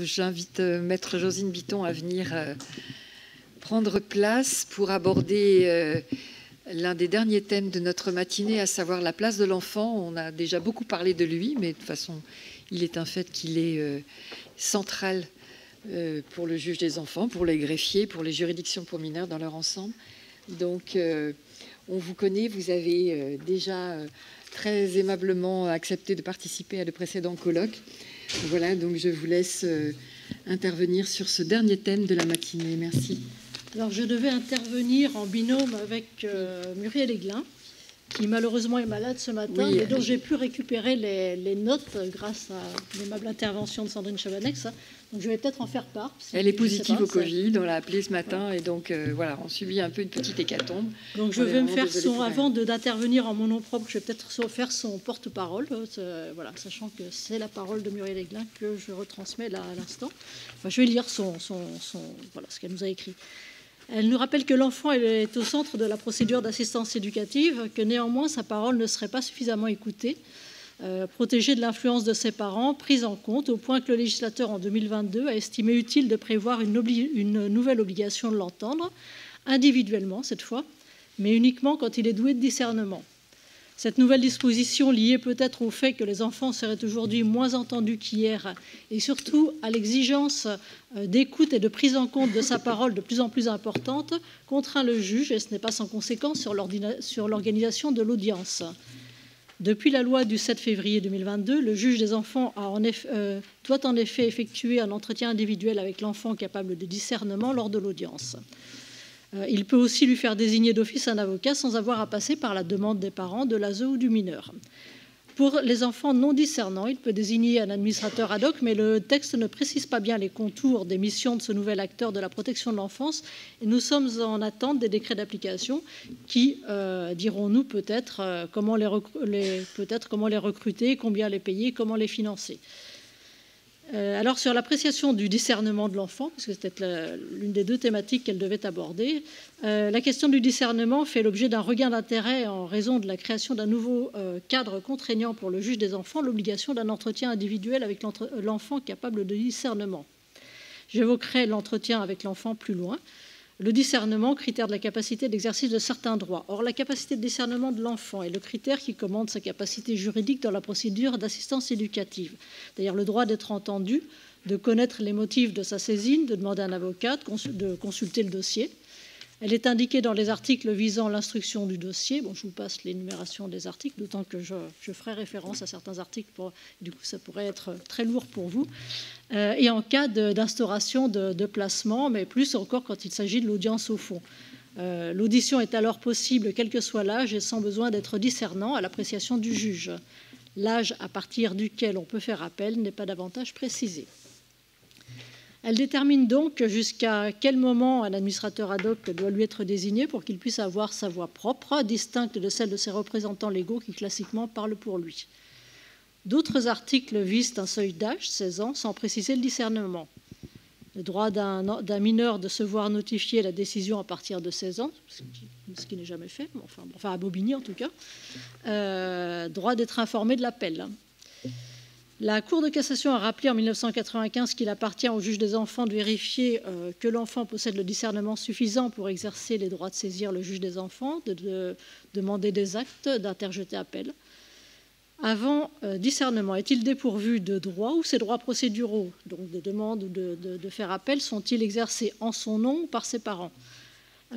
J'invite Maître Josine Bitton à venir prendre place pour aborder l'un des derniers thèmes de notre matinée, à savoir la place de l'enfant. On a déjà beaucoup parlé de lui, mais de toute façon, il est un fait qu'il est central pour le juge des enfants, pour les greffiers, pour les juridictions pour mineurs dans leur ensemble. Donc, on vous connaît, vous avez déjà très aimablement accepté de participer à de précédents colloques. Voilà, donc je vous laisse intervenir sur ce dernier thème de la matinée. Merci. Alors, je devais intervenir en binôme avec Muriel Aiglin, qui malheureusement est malade ce matin, oui, et dont j'ai pu récupérer les notes grâce à l'aimable intervention de Sandrine Chavanex. Donc je vais peut-être en faire part. Elle est positive au Covid, on l'a appelée ce matin, et donc voilà, on subit un peu une petite hécatombe. Donc je vais me faire avant d'intervenir en mon nom propre, je vais peut-être faire son porte-parole, voilà, sachant que c'est la parole de Muriel Aiglin que je retransmets là à l'instant. Enfin, je vais lire voilà, ce qu'elle nous a écrit. Elle nous rappelle que l'enfant est au centre de la procédure d'assistance éducative, que néanmoins sa parole ne serait pas suffisamment écoutée, protégée de l'influence de ses parents, prise en compte, au point que le législateur en 2022 a estimé utile de prévoir une nouvelle obligation de l'entendre, individuellement cette fois, mais uniquement quand il est doué de discernement. Cette nouvelle disposition, liée peut-être au fait que les enfants seraient aujourd'hui moins entendus qu'hier, et surtout à l'exigence d'écoute et de prise en compte de sa parole de plus en plus importante, contraint le juge, et ce n'est pas sans conséquence sur l'organisation de l'audience. Depuis la loi du 7 février 2022, le juge des enfants doit en effet effectuer un entretien individuel avec l'enfant capable de discernement lors de l'audience. Il peut aussi lui faire désigner d'office un avocat sans avoir à passer par la demande des parents, de l'ASE ou du mineur. Pour les enfants non discernants, il peut désigner un administrateur ad hoc, mais le texte ne précise pas bien les contours des missions de ce nouvel acteur de la protection de l'enfance. Et nous sommes en attente des décrets d'application qui diront-nous peut-être comment les recruter, combien les payer, comment les financer. Alors, sur l'appréciation du discernement de l'enfant, parce que c'était l'une des deux thématiques qu'elle devait aborder, la question du discernement fait l'objet d'un regain d'intérêt en raison de la création d'un nouveau cadre contraignant pour le juge des enfants, l'obligation d'un entretien individuel avec l'enfant capable de discernement. J'évoquerai l'entretien avec l'enfant plus loin. Le discernement, critère de la capacité d'exercice de certains droits. Or, la capacité de discernement de l'enfant est le critère qui commande sa capacité juridique dans la procédure d'assistance éducative. D'ailleurs, le droit d'être entendu, de connaître les motifs de sa saisine, de demander un avocat, de consulter le dossier. Elle est indiquée dans les articles visant l'instruction du dossier. Bon, je vous passe l'énumération des articles, d'autant que je ferai référence à certains articles. Du coup, ça pourrait être très lourd pour vous. Et en cas d'instauration de placement, mais plus encore quand il s'agit de l'audience au fond. L'audition est alors possible, quel que soit l'âge, et sans besoin d'être discernant à l'appréciation du juge. L'âge à partir duquel on peut faire appel n'est pas davantage précisé. Elle détermine donc jusqu'à quel moment un administrateur ad hoc doit lui être désigné pour qu'il puisse avoir sa voix propre, distincte de celle de ses représentants légaux qui classiquement parlent pour lui. D'autres articles visent un seuil d'âge, 16 ans, sans préciser le discernement. Le droit d'un mineur de se voir notifier la décision à partir de 16 ans, ce qui n'est jamais fait, enfin à Bobigny en tout cas. Droit d'être informé de l'appel. La Cour de cassation a rappelé en 1995 qu'il appartient au juge des enfants de vérifier que l'enfant possède le discernement suffisant pour exercer les droits de saisir le juge des enfants, de demander des actes, d'interjeter appel. Avant discernement, est-il dépourvu de droits ou ses droits procéduraux, donc de demande ou de faire appel, sont-ils exercés en son nom ou par ses parents?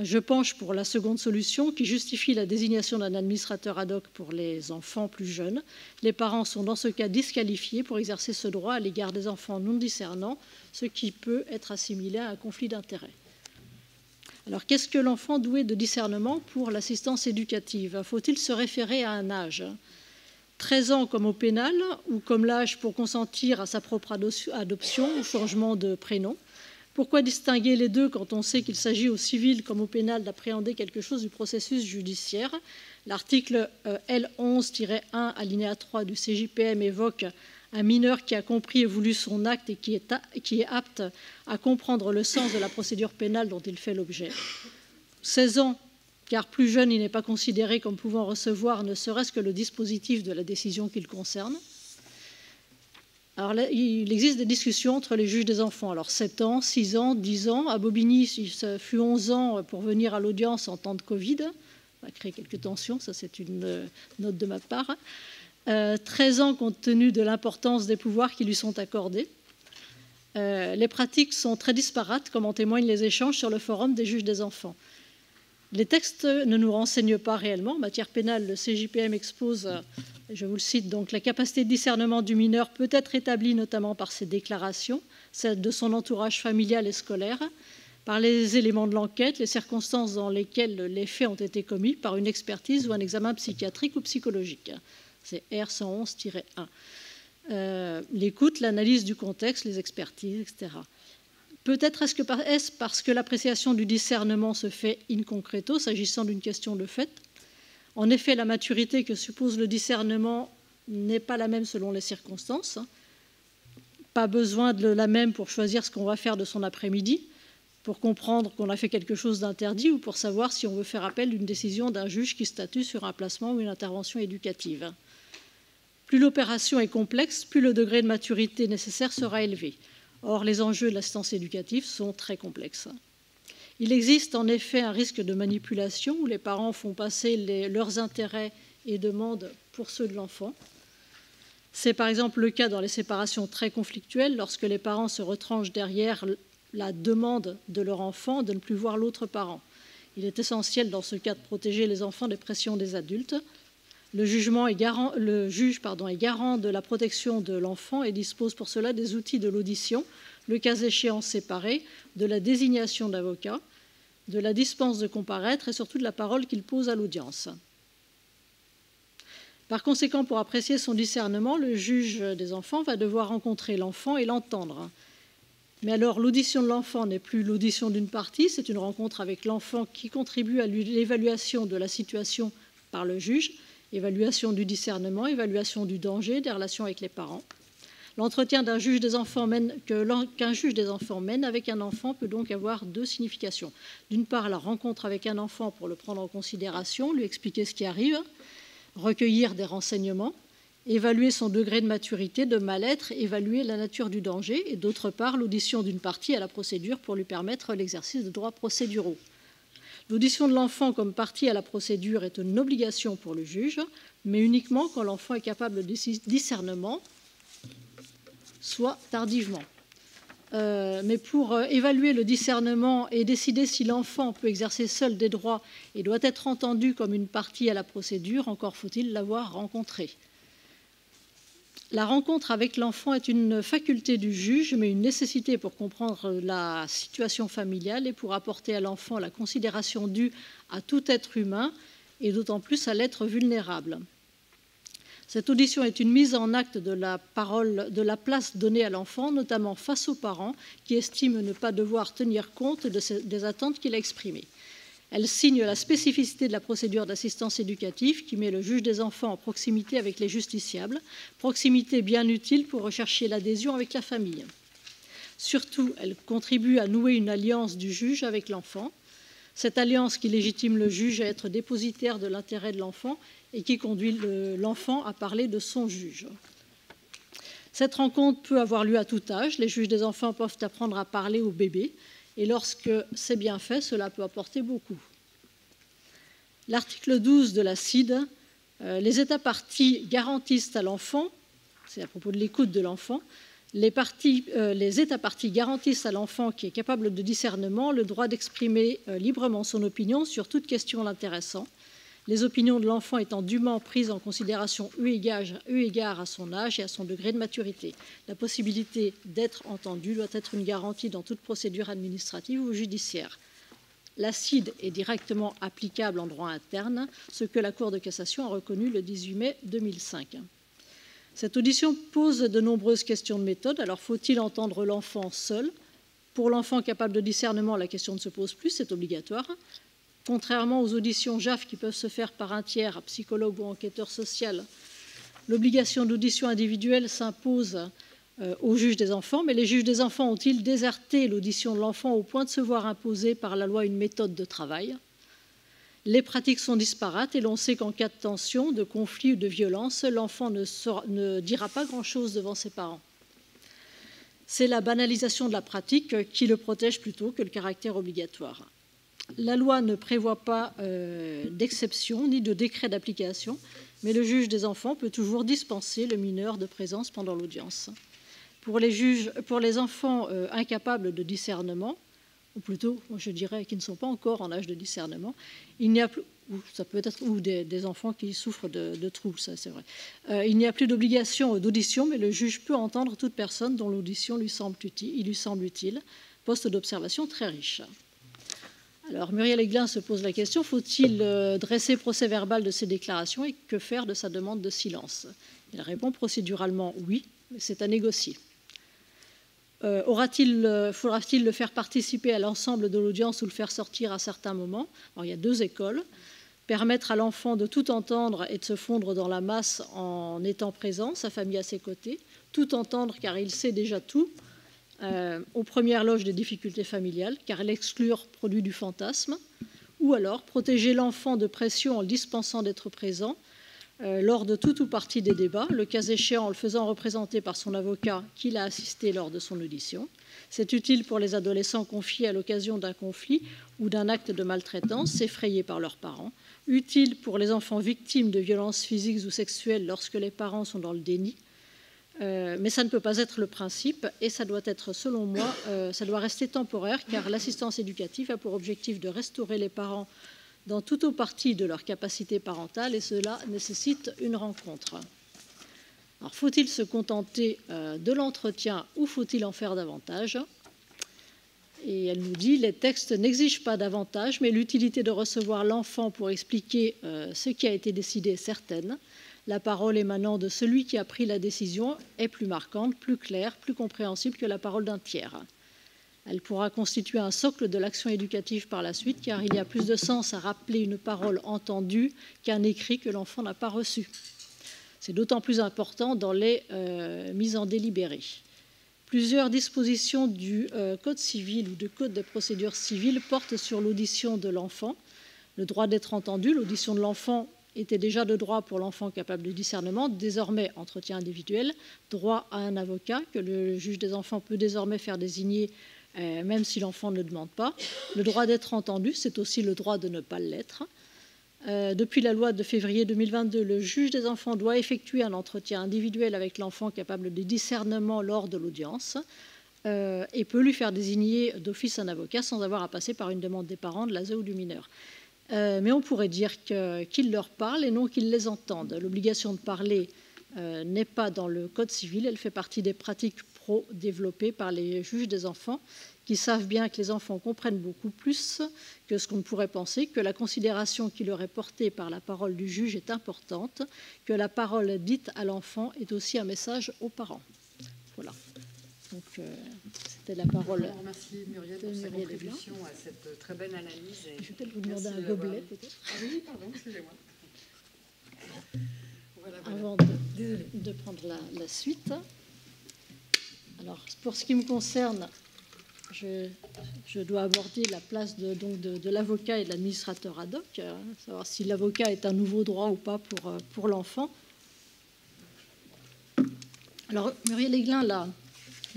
Je penche pour la seconde solution qui justifie la désignation d'un administrateur ad hoc pour les enfants plus jeunes. Les parents sont dans ce cas disqualifiés pour exercer ce droit à l'égard des enfants non discernants, ce qui peut être assimilé à un conflit d'intérêts. Alors, qu'est-ce que l'enfant doué de discernement pour l'assistance éducative? Faut-il se référer à un âge? 13 ans comme au pénal ou comme l'âge pour consentir à sa propre adoption ou changement de prénom? Pourquoi distinguer les deux quand on sait qu'il s'agit au civil comme au pénal d'appréhender quelque chose du processus judiciaire? L'article L11-1 alinéa 3 du CJPM évoque un mineur qui a compris et voulu son acte et qui est apte à comprendre le sens de la procédure pénale dont il fait l'objet. 16 ans, car plus jeune, il n'est pas considéré comme pouvant recevoir ne serait-ce que le dispositif de la décision qu'il concerne. Alors là, il existe des discussions entre les juges des enfants. Alors 7 ans, 6 ans, 10 ans. À Bobigny, ça fut 11 ans pour venir à l'audience en temps de Covid. Ça a créé quelques tensions, ça c'est une note de ma part. 13 ans compte tenu de l'importance des pouvoirs qui lui sont accordés. Les pratiques sont très disparates, comme en témoignent les échanges sur le forum des juges des enfants. Les textes ne nous renseignent pas réellement. En matière pénale, le CJPM expose, je vous le cite, donc, la capacité de discernement du mineur peut être établie notamment par ses déclarations, celle de son entourage familial et scolaire, par les éléments de l'enquête, les circonstances dans lesquelles les faits ont été commis, par une expertise ou un examen psychiatrique ou psychologique. C'est R111-1. L'écoute, l'analyse du contexte, les expertises, etc. Peut-être est-ce parce que l'appréciation du discernement se fait in concreto, s'agissant d'une question de fait. En effet, la maturité que suppose le discernement n'est pas la même selon les circonstances. Pas besoin de la même pour choisir ce qu'on va faire de son après-midi, pour comprendre qu'on a fait quelque chose d'interdit ou pour savoir si on veut faire appel d'une décision d'un juge qui statue sur un placement ou une intervention éducative. Plus l'opération est complexe, plus le degré de maturité nécessaire sera élevé. Or, les enjeux de l'assistance éducative sont très complexes. Il existe en effet un risque de manipulation où les parents font passer leurs intérêts et demandes pour ceux de l'enfant. C'est par exemple le cas dans les séparations très conflictuelles, lorsque les parents se retranchent derrière la demande de leur enfant de ne plus voir l'autre parent. Il est essentiel dans ce cas de protéger les enfants des pressions des adultes. Le juge est garant de la protection de l'enfant et dispose pour cela des outils de l'audition, le cas échéant séparé, de la désignation d'avocat, de la dispense de comparaître et surtout de la parole qu'il pose à l'audience. Par conséquent, pour apprécier son discernement, le juge des enfants va devoir rencontrer l'enfant et l'entendre. Mais alors, l'audition de l'enfant n'est plus l'audition d'une partie, c'est une rencontre avec l'enfant qui contribue à l'évaluation de la situation par le juge, évaluation du discernement, évaluation du danger, des relations avec les parents. L'entretien qu'un juge des enfants mène avec un enfant peut donc avoir deux significations. D'une part, la rencontre avec un enfant pour le prendre en considération, lui expliquer ce qui arrive, recueillir des renseignements, évaluer son degré de maturité, de mal-être, évaluer la nature du danger, et d'autre part, l'audition d'une partie à la procédure pour lui permettre l'exercice de droits procéduraux. L'audition de l'enfant comme partie à la procédure est une obligation pour le juge, mais uniquement quand l'enfant est capable de discernement, soit tardivement. Mais pour évaluer le discernement et décider si l'enfant peut exercer seul des droits et doit être entendu comme une partie à la procédure, encore faut-il l'avoir rencontré. La rencontre avec l'enfant est une faculté du juge, mais une nécessité pour comprendre la situation familiale et pour apporter à l'enfant la considération due à tout être humain, et d'autant plus à l'être vulnérable. Cette audition est une mise en acte de la place donnée à l'enfant, notamment face aux parents qui estiment ne pas devoir tenir compte des attentes qu'il a exprimées. Elle signe la spécificité de la procédure d'assistance éducative qui met le juge des enfants en proximité avec les justiciables, proximité bien utile pour rechercher l'adhésion avec la famille. Surtout, elle contribue à nouer une alliance du juge avec l'enfant, cette alliance qui légitime le juge à être dépositaire de l'intérêt de l'enfant et qui conduit l'enfant à parler de son juge. Cette rencontre peut avoir lieu à tout âge. Les juges des enfants peuvent apprendre à parler aux bébés. Et lorsque c'est bien fait, cela peut apporter beaucoup. L'article 12 de la CID, les États parties garantissent à l'enfant, c'est à propos de l'écoute de l'enfant, les États parties garantissent à l'enfant qui est capable de discernement le droit d'exprimer librement son opinion sur toute question l'intéressant, les opinions de l'enfant étant dûment prises en considération eu égard à son âge et à son degré de maturité. La possibilité d'être entendu doit être une garantie dans toute procédure administrative ou judiciaire. La CID est directement applicable en droit interne, ce que la Cour de cassation a reconnu le 18 mai 2005. Cette audition pose de nombreuses questions de méthode. Alors, faut-il entendre l'enfant seul ? Pour l'enfant capable de discernement, la question ne se pose plus, c'est obligatoire. Contrairement aux auditions JAF qui peuvent se faire par un tiers, psychologue ou enquêteur social, l'obligation d'audition individuelle s'impose aux juges des enfants, mais les juges des enfants ont-ils déserté l'audition de l'enfant au point de se voir imposer par la loi une méthode de travail ? Les pratiques sont disparates et l'on sait qu'en cas de tension, de conflit ou de violence, l'enfant ne dira pas grand-chose devant ses parents. C'est la banalisation de la pratique qui le protège plutôt que le caractère obligatoire. La loi ne prévoit pas d'exception ni de décret d'application, mais le juge des enfants peut toujours dispenser le mineur de présence pendant l'audience. Pour les enfants incapables de discernement, ou plutôt, je dirais, qui ne sont pas encore en âge de discernement, il n'y a plus, ça peut être, ou des enfants qui souffrent de troubles, ça c'est vrai. Il n'y a plus d'obligation d'audition, mais le juge peut entendre toute personne dont l'audition lui semble utile. Poste d'observation très riche. Alors Muriel Aiglin se pose la question, faut-il dresser procès-verbal de ces déclarations et que faire de sa demande de silence? Il répond procéduralement oui, mais c'est à négocier. Faudra-t-il le faire participer à l'ensemble de l'audience ou le faire sortir à certains moments? Alors, il y a deux écoles. Permettre à l'enfant de tout entendre et de se fondre dans la masse en étant présent, sa famille à ses côtés, tout entendre car il sait déjà tout, aux premières loges des difficultés familiales, car l'exclure produit du fantasme, ou alors protéger l'enfant de pression en le dispensant d'être présent, lors de tout ou partie des débats, le cas échéant en le faisant représenter par son avocat qui l'a assisté lors de son audition. C'est utile pour les adolescents confiés à l'occasion d'un conflit ou d'un acte de maltraitance, effrayés par leurs parents. Utile pour les enfants victimes de violences physiques ou sexuelles lorsque les parents sont dans le déni. Mais ça ne peut pas être le principe et ça doit être, selon moi, ça doit rester temporaire car l'assistance éducative a pour objectif de restaurer les parents dans tout ou partie de leur capacité parentale et cela nécessite une rencontre. Alors, faut-il se contenter de l'entretien ou faut-il en faire davantage? Et elle nous dit, les textes n'exigent pas davantage, mais l'utilité de recevoir l'enfant pour expliquer ce qui a été décidé est certaine. La parole émanant de celui qui a pris la décision est plus marquante, plus claire, plus compréhensible que la parole d'un tiers. Elle pourra constituer un socle de l'action éducative par la suite, car il y a plus de sens à rappeler une parole entendue qu'un écrit que l'enfant n'a pas reçu. C'est d'autant plus important dans les mises en délibéré. Plusieurs dispositions du Code civil ou du Code de procédure civile portent sur l'audition de l'enfant. Le droit d'être entendu, l'audition de l'enfant était déjà de droit pour l'enfant capable de discernement, désormais entretien individuel, droit à un avocat que le juge des enfants peut désormais faire désigner même si l'enfant ne le demande pas. Le droit d'être entendu, c'est aussi le droit de ne pas l'être. Depuis la loi de février 2022, le juge des enfants doit effectuer un entretien individuel avec l'enfant capable de discernement lors de l'audience et peut lui faire désigner d'office un avocat sans avoir à passer par une demande des parents, de l'ASE ou du mineur. Mais on pourrait dire qu'il leur parle et non qu'il les entende. L'obligation de parler n'est pas dans le Code civil, elle fait partie des pratiques développées par les juges des enfants qui savent bien que les enfants comprennent beaucoup plus que ce qu'on pourrait penser, que la considération qui leur est portée par la parole du juge est importante, que la parole dite à l'enfant est aussi un message aux parents. Voilà. Donc, c'était la parole. Merci Muriel pour sa contribution à cette très belle analyse. Je vais peut-être vous demander un gobelet, peut-être. Ah oui, pardon, excusez-moi. Voilà. Avant de prendre la suite. Alors, pour ce qui me concerne, je dois aborder la place de l'avocat et de l'administrateur ad hoc, savoir si l'avocat est un nouveau droit ou pas pour l'enfant. Alors, Muriel Aiglin l'a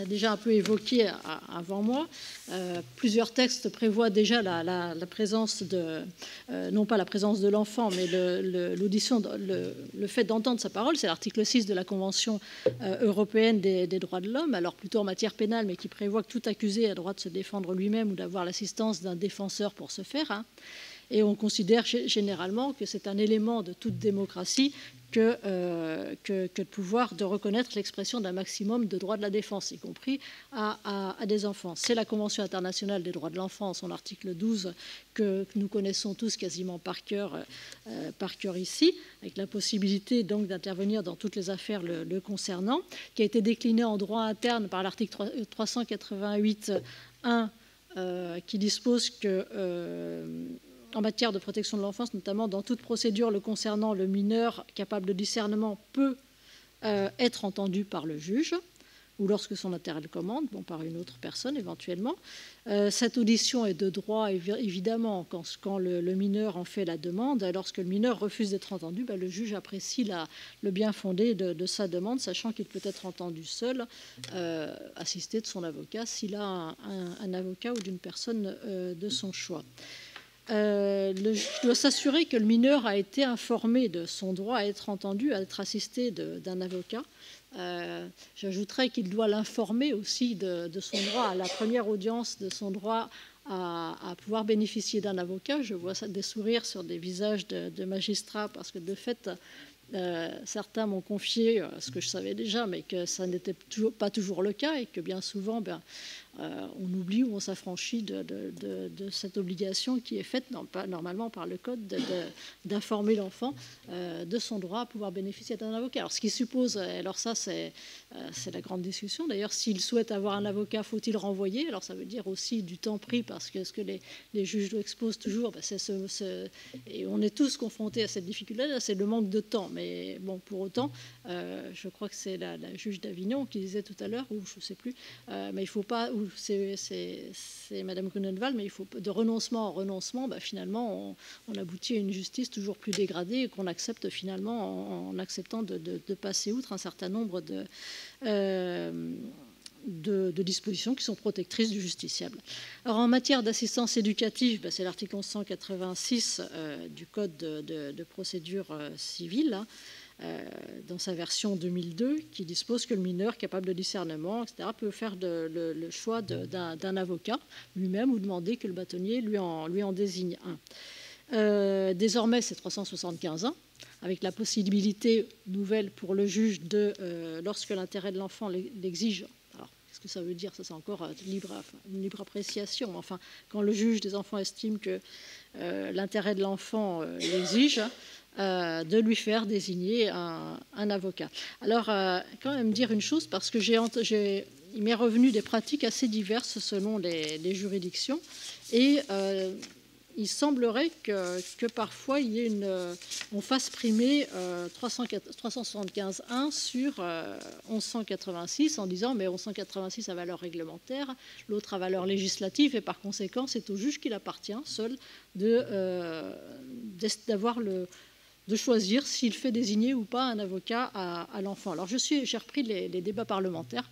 déjà un peu évoqué avant moi. Plusieurs textes prévoient déjà la présence non pas la présence de l'enfant, mais l'audition, le fait d'entendre sa parole. C'est l'article 6 de la Convention européenne des droits de l'homme, alors plutôt en matière pénale, mais qui prévoit que tout accusé a le droit de se défendre lui-même ou d'avoir l'assistance d'un défenseur pour ce faire. Et on considère généralement que c'est un élément de toute démocratie que de pouvoir de reconnaître l'expression d'un maximum de droits de la défense, y compris à des enfants. C'est la Convention internationale des droits de l'enfant, son article 12, que nous connaissons tous quasiment par cœur ici, avec la possibilité donc d'intervenir dans toutes les affaires le concernant, qui a été décliné en droit interne par l'article 388.1 qui dispose que en matière de protection de l'enfance, notamment dans toute procédure le concernant, le mineur capable de discernement peut être entendu par le juge. ou lorsque son intérêt le commande, par une autre personne éventuellement. Cette audition est de droit, évidemment, quand le mineur en fait la demande. Lorsque le mineur refuse d'être entendu, le juge apprécie le bien fondé de sa demande, sachant qu'il peut être entendu seul, assisté de son avocat, s'il a un avocat ou d'une personne de son choix. Le juge doit s'assurer que le mineur a été informé de son droit à être entendu, à être assisté d'un avocat. J'ajouterais qu'il doit l'informer aussi de son droit à la première audience, de son droit à pouvoir bénéficier d'un avocat. Je vois des sourires sur des visages de magistrats parce que de fait, certains m'ont confié ce que je savais déjà, mais que ça n'était pas toujours le cas et que bien souvent, on oublie ou on s'affranchit de cette obligation qui est faite normalement par le Code d'informer l'enfant de son droit à pouvoir bénéficier d'un avocat. Alors, ce qui suppose, alors ça c'est la grande discussion, d'ailleurs, s'il souhaite avoir un avocat, faut-il renvoyer? Alors ça veut dire aussi du temps pris, parce que ce que les juges nous exposent toujours, et on est tous confrontés à cette difficulté-là, c'est le manque de temps. Mais bon, pour autant, je crois que c'est la juge d'Avignon qui disait tout à l'heure, ou je ne sais plus, mais il ne faut pas... c'est Madame Grunenwald, mais il faut de renoncement en renoncement, finalement, on aboutit à une justice toujours plus dégradée et qu'on accepte finalement en acceptant de passer outre un certain nombre de dispositions qui sont protectrices du justiciable. Alors, en matière d'assistance éducative, c'est l'article 1186 du Code de procédure civile, dans sa version 2002, qui dispose que le mineur capable de discernement, etc., peut faire le choix d'un avocat lui-même ou demander que le bâtonnier lui en désigne un. Désormais, c'est 375 ans, avec la possibilité nouvelle pour le juge lorsque l'intérêt de l'enfant l'exige. Alors, qu'est-ce que ça veut dire? Ça, c'est encore une libre appréciation. Enfin, quand le juge des enfants estime que l'intérêt de l'enfant l'exige, de lui faire désigner un avocat. Alors, quand même dire une chose, parce que il m'est revenu des pratiques assez diverses selon les juridictions, et il semblerait que parfois on fasse primer 375.1 sur 1186 en disant mais 1186 a valeur réglementaire, l'autre a valeur législative, et par conséquent c'est au juge qu'il appartient seul de choisir s'il fait désigner ou pas un avocat à l'enfant. Alors j'ai repris les débats parlementaires,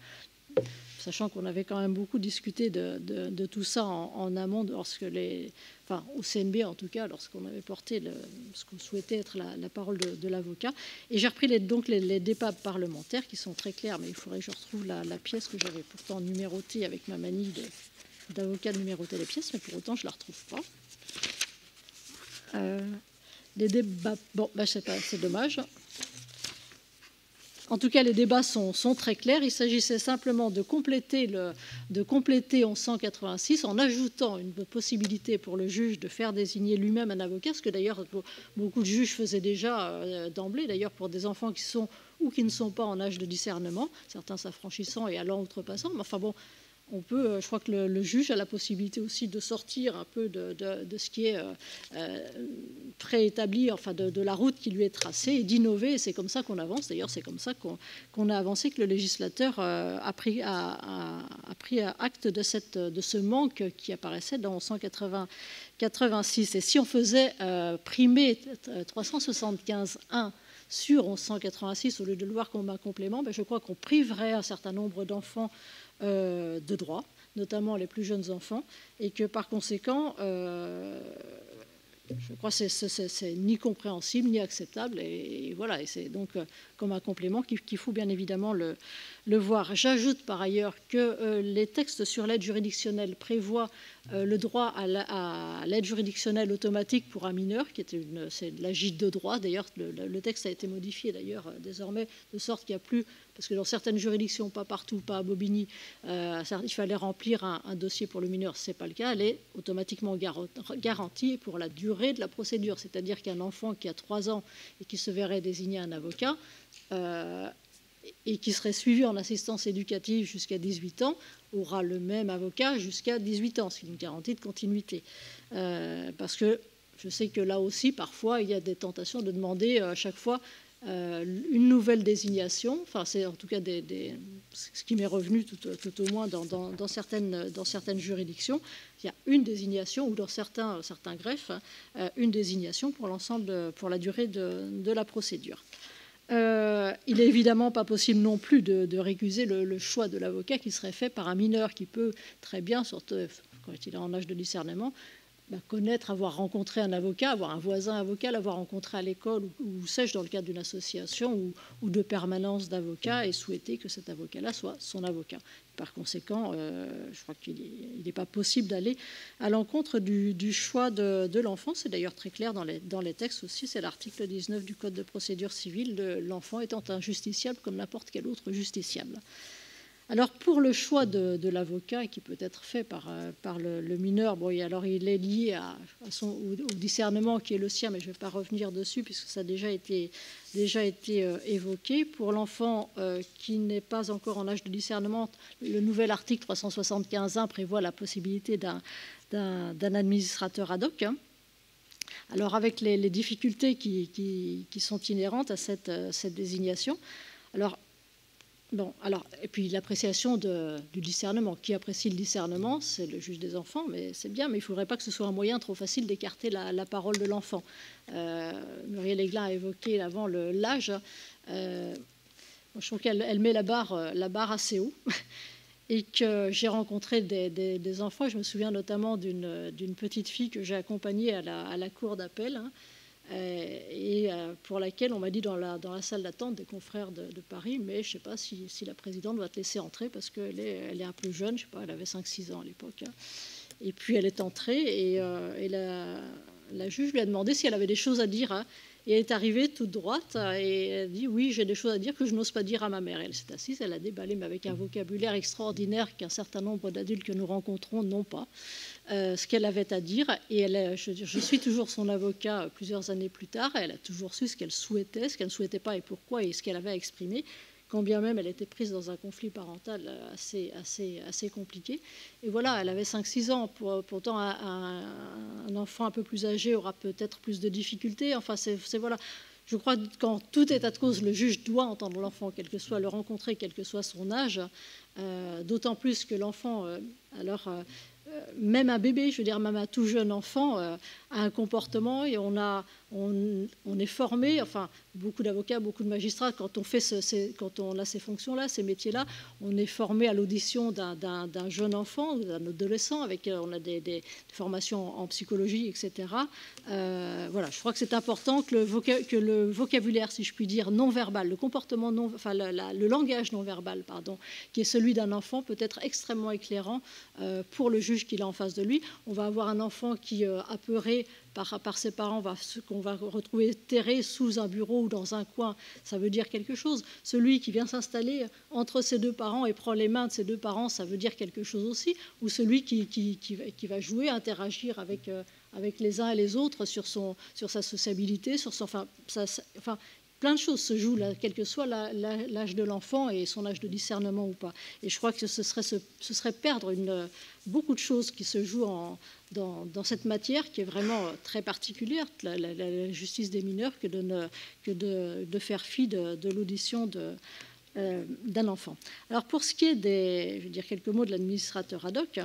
sachant qu'on avait quand même beaucoup discuté de tout ça en amont, au CNB en tout cas, lorsqu'on avait porté ce qu'on souhaitait être la parole de l'avocat. Et j'ai repris donc les débats parlementaires qui sont très clairs, mais il faudrait que je retrouve la pièce que j'avais pourtant numérotée avec ma manie d'avocat de numéroter les pièces, mais pour autant je ne la retrouve pas. Les débats, c'est dommage. En tout cas, les débats sont très clairs. Il s'agissait simplement de compléter 1186 en ajoutant une possibilité pour le juge de faire désigner lui-même un avocat, ce que d'ailleurs beaucoup de juges faisaient déjà d'emblée, d'ailleurs pour des enfants qui sont ou qui ne sont pas en âge de discernement, certains s'affranchissant et allant outrepassant. Mais enfin bon, je crois que le juge a la possibilité aussi de sortir un peu de ce qui est préétabli, enfin de la route qui lui est tracée, et d'innover, et c'est comme ça qu'on avance. D'ailleurs, c'est comme ça qu'on a avancé, que le législateur a pris acte de ce manque qui apparaissait dans 1186. Et si on faisait primer 375.1 sur 1186 au lieu de le voir comme un complément, je crois qu'on priverait un certain nombre d'enfants de droit, notamment les plus jeunes enfants, et que par conséquent, je crois que c'est ni compréhensible ni acceptable, et voilà, et c'est donc comme un complément qu'il faut bien évidemment le voir. J'ajoute par ailleurs que les textes sur l'aide juridictionnelle prévoient le droit à l'aide juridictionnelle automatique pour un mineur, c'est de la gîte de droit. D'ailleurs, le texte a été modifié d'ailleurs désormais, de sorte qu'il n'y a plus, parce que dans certaines juridictions, pas partout, pas à Bobigny, il fallait remplir un dossier pour le mineur, ce n'est pas le cas, elle est automatiquement garantie pour la durée de la procédure, c'est-à-dire qu'un enfant qui a 3 ans et qui se verrait désigner un avocat, et qui serait suivi en assistance éducative jusqu'à 18 ans, aura le même avocat jusqu'à 18 ans, c'est une garantie de continuité. Parce que je sais que là aussi, parfois, il y a des tentations de demander à chaque fois une nouvelle désignation, enfin c'est en tout cas ce qui m'est revenu tout au moins dans certaines juridictions, il y a une désignation, ou dans certains greffes, une désignation pour l'ensemble, pour la durée de la procédure. Il n'est évidemment pas possible non plus de récuser le choix de l'avocat qui serait fait par un mineur qui peut très bien, surtout quand il est en âge de discernement, connaître, avoir rencontré un avocat, avoir un voisin avocat, l'avoir rencontré à l'école ou sais-je dans le cadre d'une association ou de permanence d'avocats et souhaiter que cet avocat-là soit son avocat. Par conséquent, je crois qu'il n'est pas possible d'aller à l'encontre du choix de l'enfant. C'est d'ailleurs très clair dans les textes aussi, c'est l'article 19 du Code de procédure civile, l'enfant étant un justiciable comme n'importe quel autre justiciable. Alors pour le choix de l'avocat qui peut être fait par le mineur, alors il est lié au discernement qui est le sien, mais je ne vais pas revenir dessus puisque ça a déjà été évoqué. Pour l'enfant qui n'est pas encore en âge de discernement, le nouvel article 375.1 prévoit la possibilité d'un administrateur ad hoc. Alors avec les difficultés qui sont inhérentes à cette désignation. Et puis l'appréciation du discernement. Qui apprécie le discernement, c'est le juge des enfants, mais c'est bien, mais il ne faudrait pas que ce soit un moyen trop facile d'écarter la parole de l'enfant. Muriel Aiglin a évoqué avant l'âge. Je trouve qu'elle met la barre assez haut. Et que j'ai rencontré des enfants. Je me souviens notamment d'une petite fille que j'ai accompagnée à la cour d'appel, et pour laquelle on m'a dit dans la salle d'attente des confrères de Paris, mais je ne sais pas si la présidente va te laisser entrer parce qu'elle est un peu jeune, je ne sais pas, elle avait 5-6 ans à l'époque. Et puis elle est entrée et la juge lui a demandé si elle avait des choses à dire. Et elle est arrivée toute droite et elle a dit « Oui, j'ai des choses à dire que je n'ose pas dire à ma mère ». Elle s'est assise, elle a déballé, mais avec un vocabulaire extraordinaire qu'un certain nombre d'adultes que nous rencontrons n'ont pas, ce qu'elle avait à dire. Et je suis toujours son avocat plusieurs années plus tard. Elle a toujours su ce qu'elle souhaitait, ce qu'elle ne souhaitait pas et pourquoi, et ce qu'elle avait à exprimer, quand bien même elle était prise dans un conflit parental assez compliqué. Et voilà, elle avait 5-6 ans. Pourtant, un enfant un peu plus âgé aura peut-être plus de difficultés. Enfin, voilà. Je crois qu'en tout état de cause, le juge doit entendre l'enfant, quel que soit le rencontrer, quel que soit son âge. D'autant plus que l'enfant, même un bébé, je veux dire, même un tout jeune enfant, a un comportement et on est formé, enfin, beaucoup d'avocats, beaucoup de magistrats, quand on a ces fonctions-là, ces métiers-là, on est formé à l'audition d'un jeune enfant ou d'un adolescent, on a des formations en psychologie, etc. Voilà, je crois que c'est important que le vocabulaire, si je puis dire, non-verbal, le comportement le langage non-verbal, pardon, qui est celui d'un enfant, peut être extrêmement éclairant pour le juge qu'il a en face de lui. On va avoir un enfant qui, apeuré par ses parents, qu'on va retrouver terré sous un bureau ou dans un coin, ça veut dire quelque chose. Celui qui vient s'installer entre ses deux parents et prend les mains de ses deux parents, ça veut dire quelque chose aussi. Ou celui qui va jouer, interagir avec les uns et les autres sur sa sociabilité, plein de choses se jouent là, quel que soit l'âge de l'enfant et son âge de discernement ou pas. Et je crois que ce serait perdre beaucoup de choses qui se jouent dans cette matière qui est vraiment très particulière, la justice des mineurs, que de faire fi de l'audition d'un enfant. Alors pour ce qui est je vais dire quelques mots de l'administrateur ad hoc,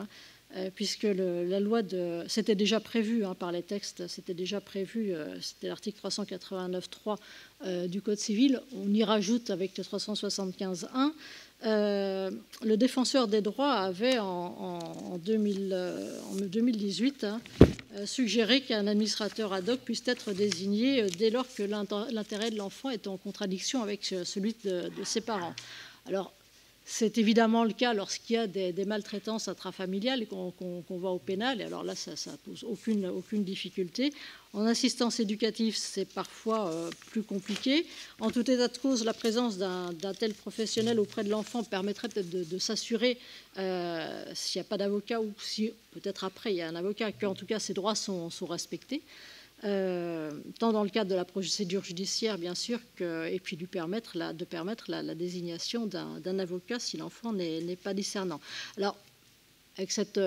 puisque la loi c'était déjà prévu par les textes, c'était déjà prévu, c'était l'article 389.3 du Code civil, on y rajoute avec le 375.1. Le défenseur des droits avait en 2018 suggéré qu'un administrateur ad hoc puisse être désigné dès lors que l'intérêt de l'enfant est en contradiction avec celui de ses parents. Alors, c'est évidemment le cas lorsqu'il y a des maltraitances intrafamiliales et qu'on va au pénal. Et alors là, ça pose aucune difficulté. En assistance éducative, c'est parfois plus compliqué. En tout état de cause, la présence d'un tel professionnel auprès de l'enfant permettrait peut-être de s'assurer, s'il n'y a pas d'avocat ou si peut-être après il y a un avocat, qu'en tout cas ses droits sont respectés. Tant dans le cadre de la procédure judiciaire, bien sûr, et puis de permettre la désignation d'un avocat si l'enfant n'est pas discernant. Alors, avec cette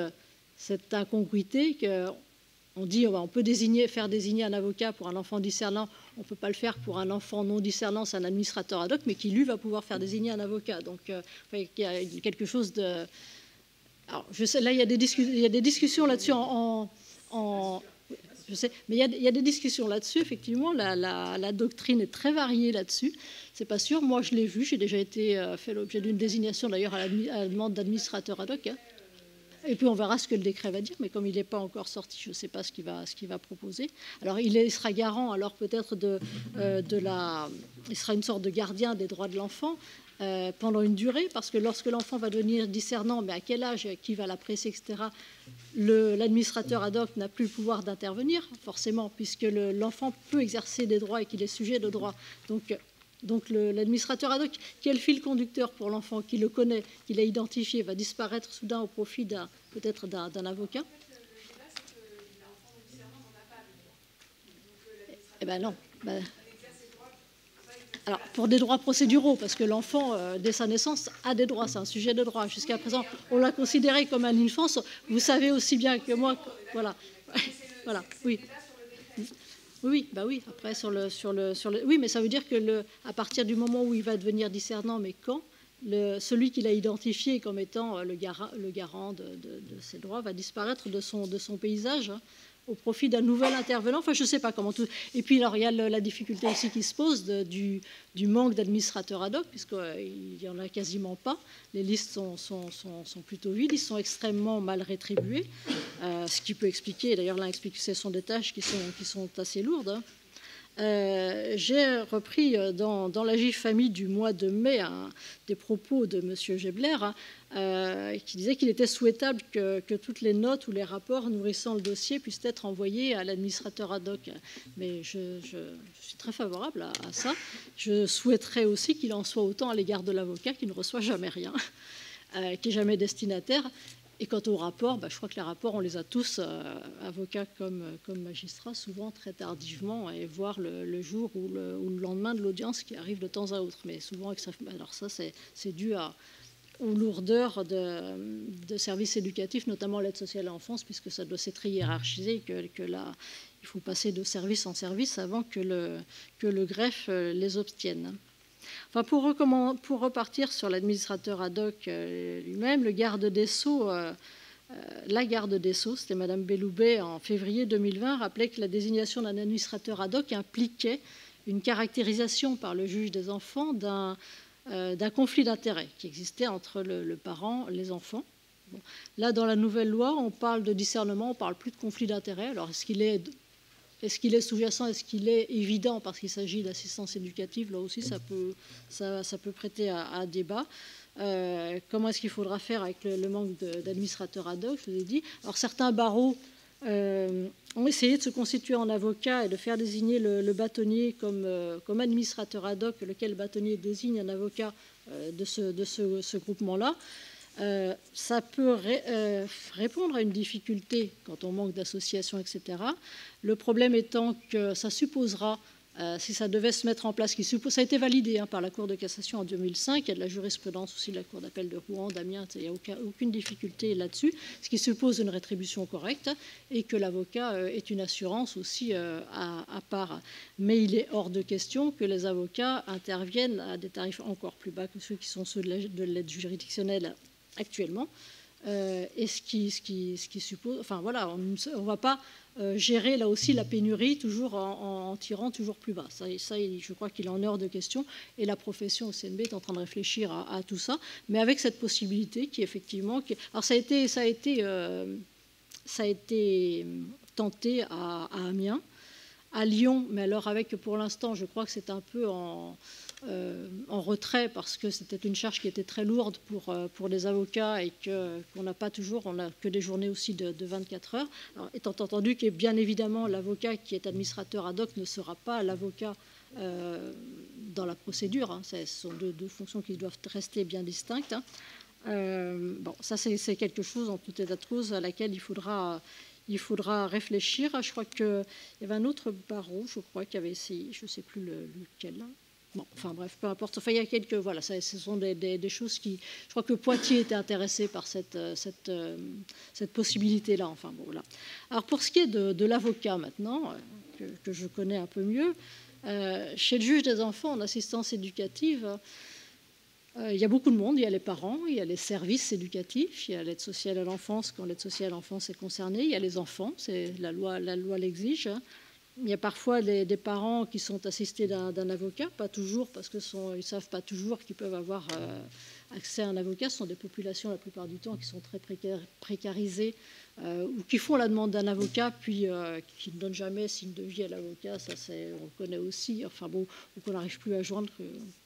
incongruité qu'on dit on peut faire désigner un avocat pour un enfant discernant, on ne peut pas le faire pour un enfant non discernant, c'est un administrateur ad hoc, mais qui, lui, va pouvoir faire désigner un avocat. Donc, il y a quelque chose de... Alors, je sais, là, il y a des discussions là-dessus je sais, mais il y a des discussions là-dessus, effectivement. La doctrine est très variée là-dessus. C'est pas sûr. Moi, je l'ai vu. J'ai déjà fait l'objet d'une désignation, d'ailleurs, à la demande d'administrateur ad hoc. Hein. Et puis, on verra ce que le décret va dire. Mais comme il n'est pas encore sorti, je ne sais pas ce qu'il va proposer. Alors, il sera garant, alors peut-être il sera une sorte de gardien des droits de l'enfant. Pendant une durée, parce que lorsque l'enfant va devenir discernant, mais à quel âge, qui va l'apprécier, etc., l'administrateur ad hoc n'a plus le pouvoir d'intervenir, forcément, puisque l'enfant peut exercer des droits et qu'il est sujet de droits. Donc l'administrateur ad hoc, qui est le fil conducteur pour l'enfant, qui le connaît, qui l'a identifié, va disparaître soudain au profit peut-être d'un avocat. Eh bien non. Alors, pour des droits procéduraux, parce que l'enfant, dès sa naissance, a des droits, c'est un sujet de droit. Jusqu'à présent, on l'a considéré comme un enfance. Vous savez aussi bien que moi, voilà, voilà, oui. Oui, bah oui. Après, oui, mais ça veut dire que à partir du moment où il va devenir discernant, mais quand celui qu'il a identifié comme étant le garant de ses droits va disparaître de son paysage. Hein, au profit d'un nouvel intervenant. Enfin, je ne sais pas comment tout... Et puis, alors, il y a la difficulté aussi qui se pose du manque d'administrateurs ad hoc, puisqu'il n'y en a quasiment pas. Les listes sont plutôt vides, ils sont extrêmement mal rétribués, ce qui peut expliquer, d'ailleurs, l'un explique que ce sont des tâches qui sont assez lourdes. Hein. J'ai repris dans la GIF Famille du mois de mai des propos de M. Gebler, qui disait qu'il était souhaitable que toutes les notes ou les rapports nourrissant le dossier puissent être envoyés à l'administrateur ad hoc. Mais je suis très favorable à ça. Je souhaiterais aussi qu'il en soit autant à l'égard de l'avocat qui ne reçoit jamais rien, qui n'est jamais destinataire. Et quant aux rapports, je crois que les rapports, on les a tous, avocats comme magistrats, souvent très tardivement, et voire le jour ou le lendemain de l'audience qui arrive de temps à autre. Mais souvent, alors ça, c'est dû aux lourdeurs de services éducatifs, notamment l'aide sociale à l'enfance, puisque c'est très hiérarchisé, que là, il faut passer de service en service avant que le greffe les obtienne. Enfin, pour repartir sur l'administrateur ad hoc lui-même, la garde des Sceaux, c'était Mme Belloubet en février 2020, rappelait que la désignation d'un administrateur ad hoc impliquait une caractérisation par le juge des enfants d'un conflit d'intérêts qui existait entre le parent et les enfants. Bon. Là, dans la nouvelle loi, on parle de discernement, on ne parle plus de conflit d'intérêts. Alors, est-ce qu'il est sous-jacent, est-ce qu'il est évident parce qu'il s'agit d'assistance éducative? Là aussi, ça peut prêter à débat. Comment est-ce qu'il faudra faire avec le manque d'administrateurs ad hoc, je vous ai dit. Alors, certains barreaux ont essayé de se constituer en avocat et de faire désigner le bâtonnier comme administrateur ad hoc, lequel bâtonnier désigne un avocat de ce groupement-là. Ça peut répondre à une difficulté quand on manque d'associations, etc. Le problème étant que ça supposera, si ça devait se mettre en place, ça a été validé par la Cour de cassation en 2005, il y a de la jurisprudence aussi de la Cour d'appel de Rouen, d'Amiens, il n'y a aucune difficulté là-dessus, ce qui suppose une rétribution correcte et que l'avocat ait une assurance aussi à part. Mais il est hors de question que les avocats interviennent à des tarifs encore plus bas que ceux qui sont ceux de l'aide juridictionnelle actuellement, et ce qui suppose, enfin voilà, on ne va pas gérer là aussi la pénurie toujours en tirant toujours plus bas. Ça, je crois qu'il en est hors de question, et la profession au CNB est en train de réfléchir à tout ça, mais avec cette possibilité qui effectivement, alors ça a été tenté à Amiens, à Lyon, mais alors avec pour l'instant, je crois que c'est un peu en retrait parce que c'était une charge qui était très lourde pour les avocats et qu'on n'a pas toujours, on n'a que des journées aussi de 24 heures. Alors, étant entendu que bien évidemment l'avocat qui est administrateur ad hoc ne sera pas l'avocat dans la procédure, hein. Ce sont deux fonctions qui doivent rester bien distinctes. Hein. Bon, ça c'est quelque chose en tout état de cause à laquelle il faudra réfléchir. Je crois qu'il y avait un autre barreau, je crois, qui avait essayé, je ne sais plus lequel. Bon, enfin bref, peu importe. Enfin, il y a quelques... Voilà, ce sont des choses qui... Je crois que Poitiers était intéressé par cette possibilité-là. Enfin, bon, voilà. Alors, pour ce qui est de l'avocat, maintenant, que je connais un peu mieux, Chez le juge des enfants en assistance éducative, il y a beaucoup de monde. Il y a les parents, il y a les services éducatifs, il y a l'aide sociale à l'enfance quand l'aide sociale à l'enfance est concernée, il y a les enfants, la loi l'exige. Il y a parfois des parents qui sont assistés d'un avocat, pas toujours, parce qu'ils ne savent pas toujours qu'ils peuvent avoir accès à un avocat. Ce sont des populations, la plupart du temps, qui sont très précarisées ou qui font la demande d'un avocat, puis qui ne donnent jamais signe de vie à l'avocat. Ça, on le connaît aussi. Enfin bon, ou qu'on n'arrive plus à joindre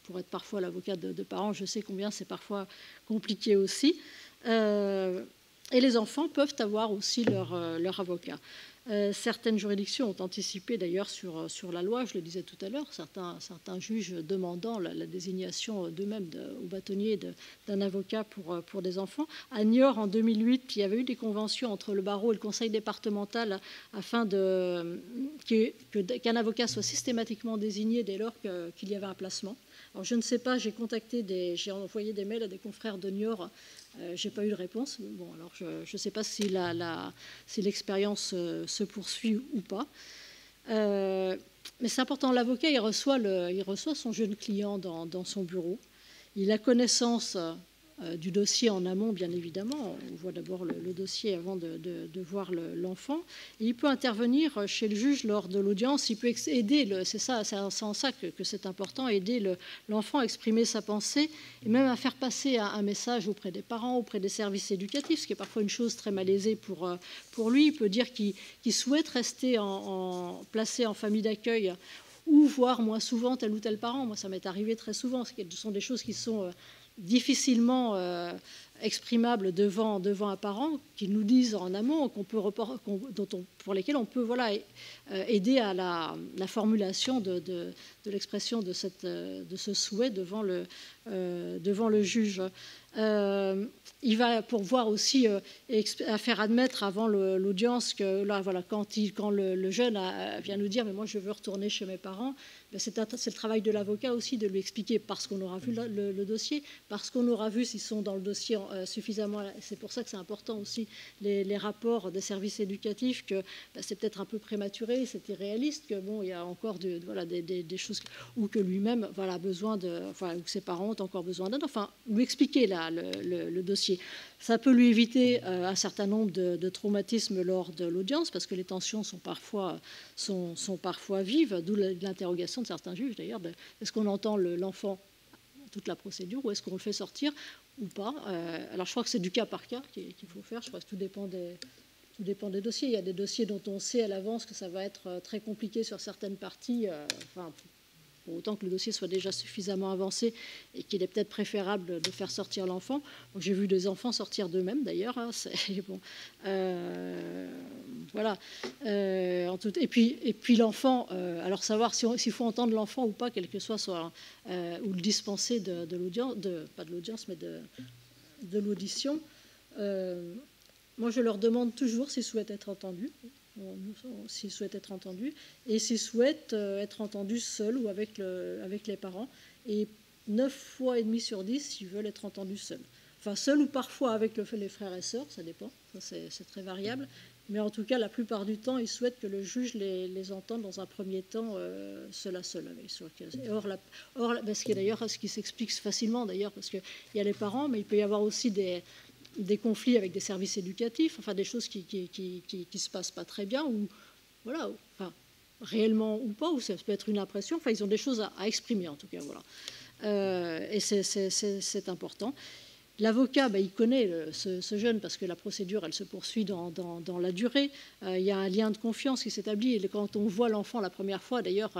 pour être parfois l'avocat de parents. Je sais combien c'est parfois compliqué aussi. Et les enfants peuvent avoir aussi leur avocat. Certaines juridictions ont anticipé d'ailleurs sur la loi, je le disais tout à l'heure, certains juges demandant la désignation d'eux-mêmes aux bâtonniers d'un avocat pour des enfants. À Niort, en 2008, il y avait eu des conventions entre le barreau et le conseil départemental afin qu'un avocat soit systématiquement désigné dès lors qu'il y avait un placement. Alors je ne sais pas, j'ai envoyé des mails à des confrères de Niort. Je n'ai pas eu de réponse. Bon, alors je ne sais pas si l'expérience se poursuit ou pas. Mais c'est important. L'avocat, il reçoit son jeune client dans son bureau. Il a connaissance du dossier en amont, bien évidemment. On voit d'abord le dossier avant de voir l'enfant. Et il peut intervenir chez le juge lors de l'audience. Il peut aider, c'est en ça que c'est important, aider l'enfant à exprimer sa pensée et même à faire passer un message auprès des parents, auprès des services éducatifs, ce qui est parfois une chose très malaisée pour lui. Il peut dire qu'il souhaite rester placé en famille d'accueil ou voir moins souvent tel ou tel parent. Moi, ça m'est arrivé très souvent. Ce sont des choses qui sont difficilement exprimables devant un parent, qui nous disent en amont pour lesquels on peut aider à la formulation de l'expression de ce souhait devant le juge. Il va pouvoir aussi à faire admettre avant l'audience que quand le jeune vient nous dire mais moi je veux retourner chez mes parents, c'est le travail de l'avocat aussi de lui expliquer, parce qu'on aura vu le dossier, parce qu'on aura vu s'ils sont dans le dossier suffisamment. C'est pour ça que c'est important aussi les rapports des services éducatifs, que c'est peut-être un peu prématuré, c'est irréaliste, que il y a encore des choses, ou que lui-même a besoin ou que ses parents ont encore besoin d'aide. Enfin, lui expliquer le dossier. Ça peut lui éviter un certain nombre de traumatismes lors de l'audience, parce que les tensions sont parfois vives, d'où l'interrogation de certains juges d'ailleurs, est-ce qu'on entend l'enfant toute la procédure ou est-ce qu'on le fait sortir ou pas. Alors je crois que c'est du cas par cas qu'il faut faire. Je crois que tout dépend des dossiers. Il y a des dossiers dont on sait à l'avance que ça va être très compliqué sur certaines parties, pour autant que le dossier soit déjà suffisamment avancé et qu'il est peut-être préférable de faire sortir l'enfant. J'ai vu des enfants sortir d'eux-mêmes d'ailleurs. Bon. Voilà. Et puis l'enfant, alors savoir s'il faut entendre l'enfant ou pas, quel que soit ou le dispenser de l'audience, pas de l'audience, mais de l'audition. Moi, je leur demande toujours s'ils souhaitent être entendus. S'ils souhaitent être entendus, et s'ils souhaitent être entendus seuls ou avec les parents. Et 9 fois et demi sur 10, ils veulent être entendus seuls. Enfin, seuls ou parfois avec les frères et sœurs, ça dépend, c'est très variable. Mais en tout cas, la plupart du temps, ils souhaitent que le juge les entende dans un premier temps seul à seul. Parce que d'ailleurs, ce qui s'explique facilement, d'ailleurs, parce qu'il y a les parents, mais il peut y avoir aussi des conflits avec des services éducatifs, enfin des choses qui se passent pas très bien, ou voilà, enfin réellement ou pas, ou ça peut être une impression. Enfin, ils ont des choses à exprimer en tout cas, voilà. Et c'est important. L'avocat, il connaît ce jeune parce que la procédure, elle se poursuit dans la durée. Il y a un lien de confiance qui s'établit. Et quand on voit l'enfant la première fois, d'ailleurs,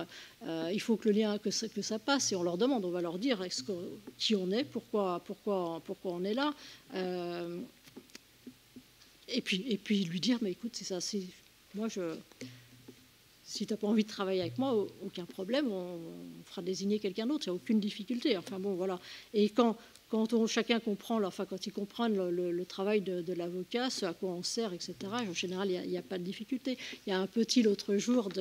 il faut que ça passe. Et on leur demande, on va leur dire qui on est, pourquoi on est là. Et puis lui dire, mais écoute, c'est ça. Moi, si tu n'as pas envie de travailler avec moi, aucun problème, on fera désigner quelqu'un d'autre, il n'y a aucune difficulté. Enfin bon, voilà. Et quand quand chacun comprend, quand ils comprennent le travail de l'avocat, ce à quoi on sert, etc., en général, il n'y a pas de difficulté. Il y a un petit l'autre jour, qui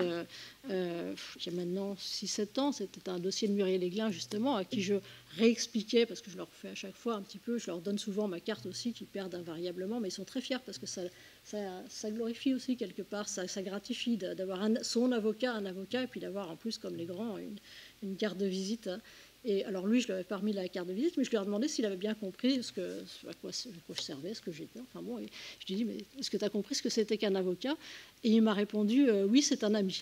a maintenant 6-7 ans, c'était un dossier de Muriel Aiglin, justement, à qui je réexpliquais, parce que je leur fais à chaque fois un petit peu, je leur donne souvent ma carte aussi, qu'ils perdent invariablement, mais ils sont très fiers, parce que ça glorifie aussi quelque part, ça gratifie d'avoir son avocat, et puis d'avoir en plus, comme les grands, une carte de visite. Et alors lui, je lui avais pas remis la carte de visite, mais je lui ai demandé s'il avait bien compris à quoi je servais, ce que j'étais. Enfin bon, et je lui ai dit, mais est-ce que tu as compris ce que c'était qu'un avocat? Et il m'a répondu, oui, c'est un ami.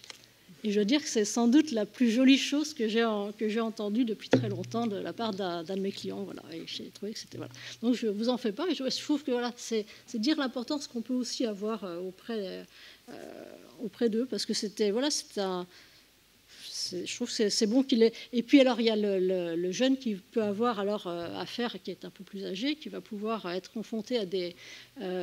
Et je veux dire que c'est sans doute la plus jolie chose que j'ai entendue depuis très longtemps de la part d'un de mes clients. Voilà. Et j'ai trouvé que c'était... Voilà. Donc je ne vous en fais pas. Et je trouve que voilà, c'est dire l'importance qu'on peut aussi avoir auprès d'eux, parce que c'était un... Je trouve que c'est bon qu'il ait... Et puis alors, il y a le jeune qui peut avoir alors affaire, qui est un peu plus âgé, qui va pouvoir être confronté à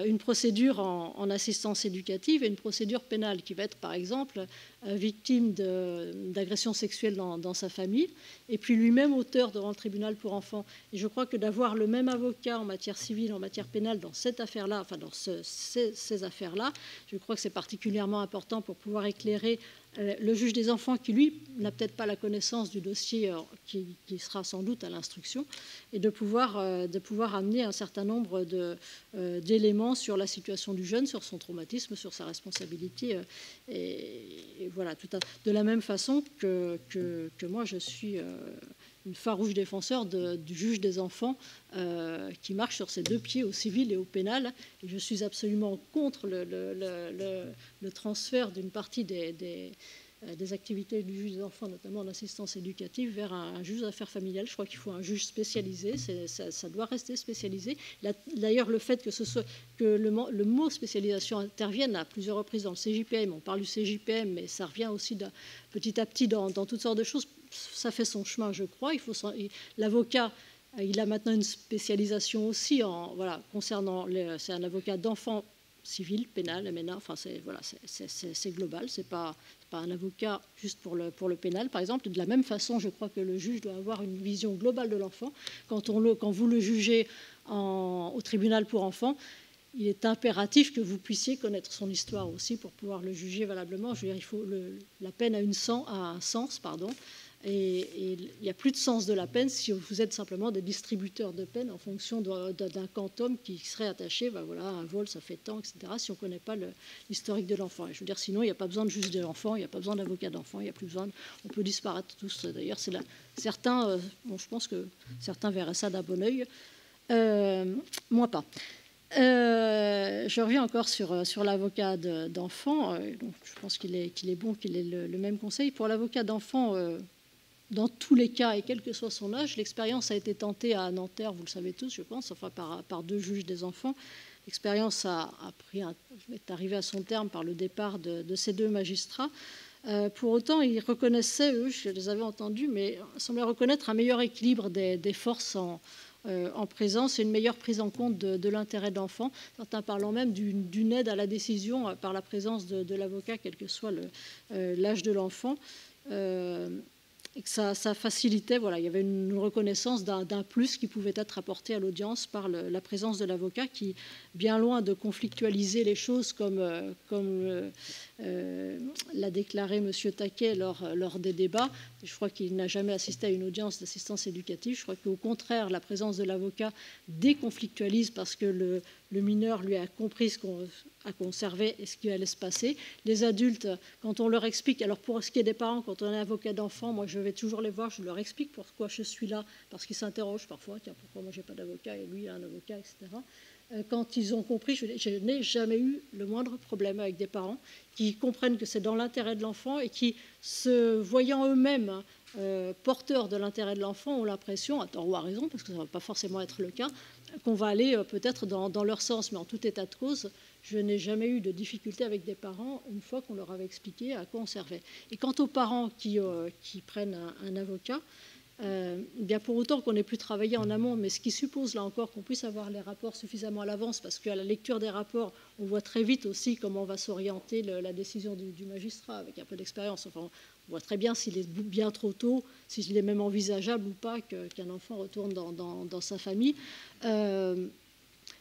une procédure en assistance éducative et une procédure pénale, qui va être par exemple victime d'agression sexuelle dans sa famille, et puis lui-même auteur devant le tribunal pour enfants. Et je crois que d'avoir le même avocat en matière civile, en matière pénale, dans cette affaire-là, enfin dans ces affaires-là, je crois que c'est particulièrement important pour pouvoir éclairer le juge des enfants, qui lui n'a peut-être pas la connaissance du dossier qui sera sans doute à l'instruction, et de pouvoir amener un certain nombre d'éléments sur la situation du jeune, sur son traumatisme, sur sa responsabilité. Et voilà, de la même façon que moi, je suis une farouche défenseur du juge des enfants qui marche sur ses deux pieds, au civil et au pénal. Et je suis absolument contre le transfert d'une partie des activités du juge des enfants, notamment en assistance éducative, vers un juge d'affaires familiales. Je crois qu'il faut un juge spécialisé, ça doit rester spécialisé. D'ailleurs, le fait que le mot spécialisation intervienne à plusieurs reprises dans le CJPM, on parle du CJPM, mais ça revient aussi petit à petit dans toutes sortes de choses, ça fait son chemin, je crois. L'avocat, il a maintenant une spécialisation aussi concernant c'est un avocat d'enfants civil, pénal, MNA, enfin c'est global, c'est pas un avocat juste pour le pénal, par exemple. De la même façon, je crois que le juge doit avoir une vision globale de l'enfant. Quand vous le jugez au tribunal pour enfants, il est impératif que vous puissiez connaître son histoire aussi pour pouvoir le juger valablement. Je veux dire, la peine a un sens, pardon. Et il n'y a plus de sens de la peine si vous êtes simplement des distributeurs de peine en fonction d'un quantum qui serait attaché, un vol ça fait tant, etc., si on ne connaît pas l'historique de l'enfant. Je veux dire, sinon il n'y a pas besoin de juge de l'enfant, il n'y a pas besoin d'avocat d'enfant, il n'y a plus besoin, on peut disparaître tous. D'ailleurs, je pense que certains verraient ça d'un bon oeil, moi pas. Je reviens encore sur l'avocat d'enfant. Donc je pense qu'il est bon qu'il ait le même conseil. Pour l'avocat d'enfant, dans tous les cas, et quel que soit son âge, l'expérience a été tentée à Nanterre, vous le savez tous, je pense, enfin par deux juges des enfants. L'expérience est arrivée à son terme par le départ de ces deux magistrats. Pour autant, ils reconnaissaient, eux, je les avais entendus, mais ils semblaient reconnaître un meilleur équilibre des forces en présence et une meilleure prise en compte de l'intérêt de l'enfant, certains parlant même d'une aide à la décision par la présence de l'avocat, quel que soit l'âge de l'enfant. Et que ça facilitait, il y avait une reconnaissance d'un plus qui pouvait être apporté à l'audience par la présence de l'avocat, qui, bien loin de conflictualiser les choses comme l'a déclaré M. Taquet lors des débats. Je crois qu'il n'a jamais assisté à une audience d'assistance éducative. Je crois qu'au contraire, la présence de l'avocat déconflictualise parce que le mineur lui a compris ce qu'on servait et ce qui allait se passer. Les adultes, quand on leur explique, alors pour ce qui est des parents, quand on est avocat d'enfant, moi je vais toujours les voir, je leur explique pourquoi je suis là, parce qu'ils s'interrogent parfois, tiens, pourquoi moi j'ai pas d'avocat et lui il a un avocat, etc. Quand ils ont compris, je n'ai jamais eu le moindre problème avec des parents qui comprennent que c'est dans l'intérêt de l'enfant et qui, se voyant eux-mêmes porteurs de l'intérêt de l'enfant, ont l'impression, à tort ou à raison, parce que ça ne va pas forcément être le cas, qu'on va aller peut-être dans leur sens. Mais en tout état de cause, je n'ai jamais eu de difficulté avec des parents une fois qu'on leur avait expliqué à quoi on servait. Et quant aux parents qui prennent un avocat, Bien pour autant qu'on ait pu travailler en amont, mais ce qui suppose là encore qu'on puisse avoir les rapports suffisamment à l'avance, parce qu'à la lecture des rapports, on voit très vite aussi comment va s'orienter la décision du magistrat avec un peu d'expérience. Enfin, on voit très bien s'il est bien trop tôt, s'il est même envisageable ou pas qu'un enfant retourne dans sa famille.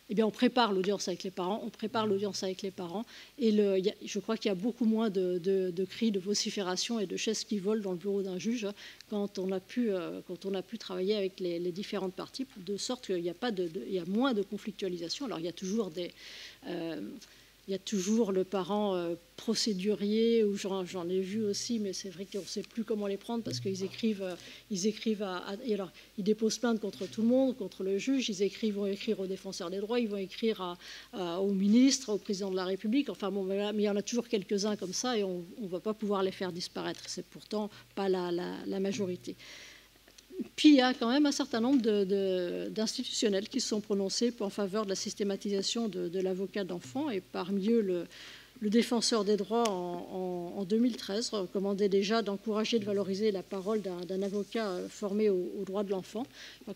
Eh bien, on prépare l'audience avec les parents, et je crois qu'il y a beaucoup moins de cris, de vociférations et de chaises qui volent dans le bureau d'un juge quand on a pu travailler avec les différentes parties, de sorte qu'il y a moins de conflictualisation. Alors, il y a toujours le parent procédurier, ou j'en ai vu aussi, mais c'est vrai qu'on ne sait plus comment les prendre parce qu'ils écrivent et alors ils déposent plainte contre tout le monde, contre le juge, ils vont écrire au défenseur des droits, ils vont écrire au ministre, au président de la République, enfin bon, mais il y en a toujours quelques-uns comme ça et on ne va pas pouvoir les faire disparaître. C'est pourtant pas la majorité. Puis il y a quand même un certain nombre d'institutionnels qui se sont prononcés en faveur de la systématisation de l'avocat d'enfant, et parmi eux le défenseur des droits en 2013 recommandait déjà d'encourager, de valoriser la parole d'un avocat formé aux droits de l'enfant.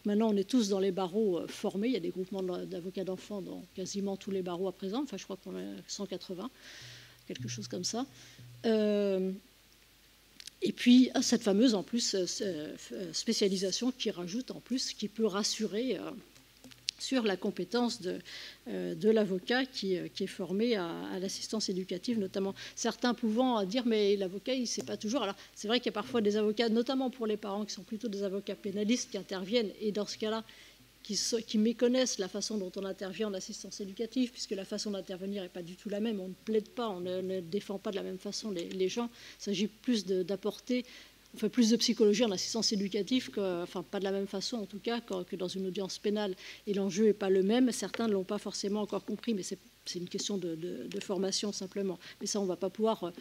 Maintenant, on est tous dans les barreaux formés. Il y a des groupements d'avocats d'enfants dans quasiment tous les barreaux à présent. Enfin, je crois qu'on a 180, quelque chose comme ça. Et puis, cette fameuse, en plus, spécialisation qui rajoute, en plus, qui peut rassurer sur la compétence de l'avocat qui est formé à l'assistance éducative, notamment. Certains pouvant dire, mais l'avocat, il ne sait pas toujours. Alors, c'est vrai qu'il y a parfois des avocats, notamment pour les parents, qui sont plutôt des avocats pénalistes, qui interviennent, et dans ce cas-là, qui méconnaissent la façon dont on intervient en assistance éducative, puisque la façon d'intervenir n'est pas du tout la même. On ne plaide pas, on ne défend pas de la même façon les gens. Il s'agit plus d'apporter, on fait plus de psychologie en assistance éducative, enfin pas de la même façon en tout cas que dans une audience pénale. Et l'enjeu n'est pas le même. Certains ne l'ont pas forcément encore compris, mais c'est une question de formation simplement. Mais ça, on ne va pas pouvoir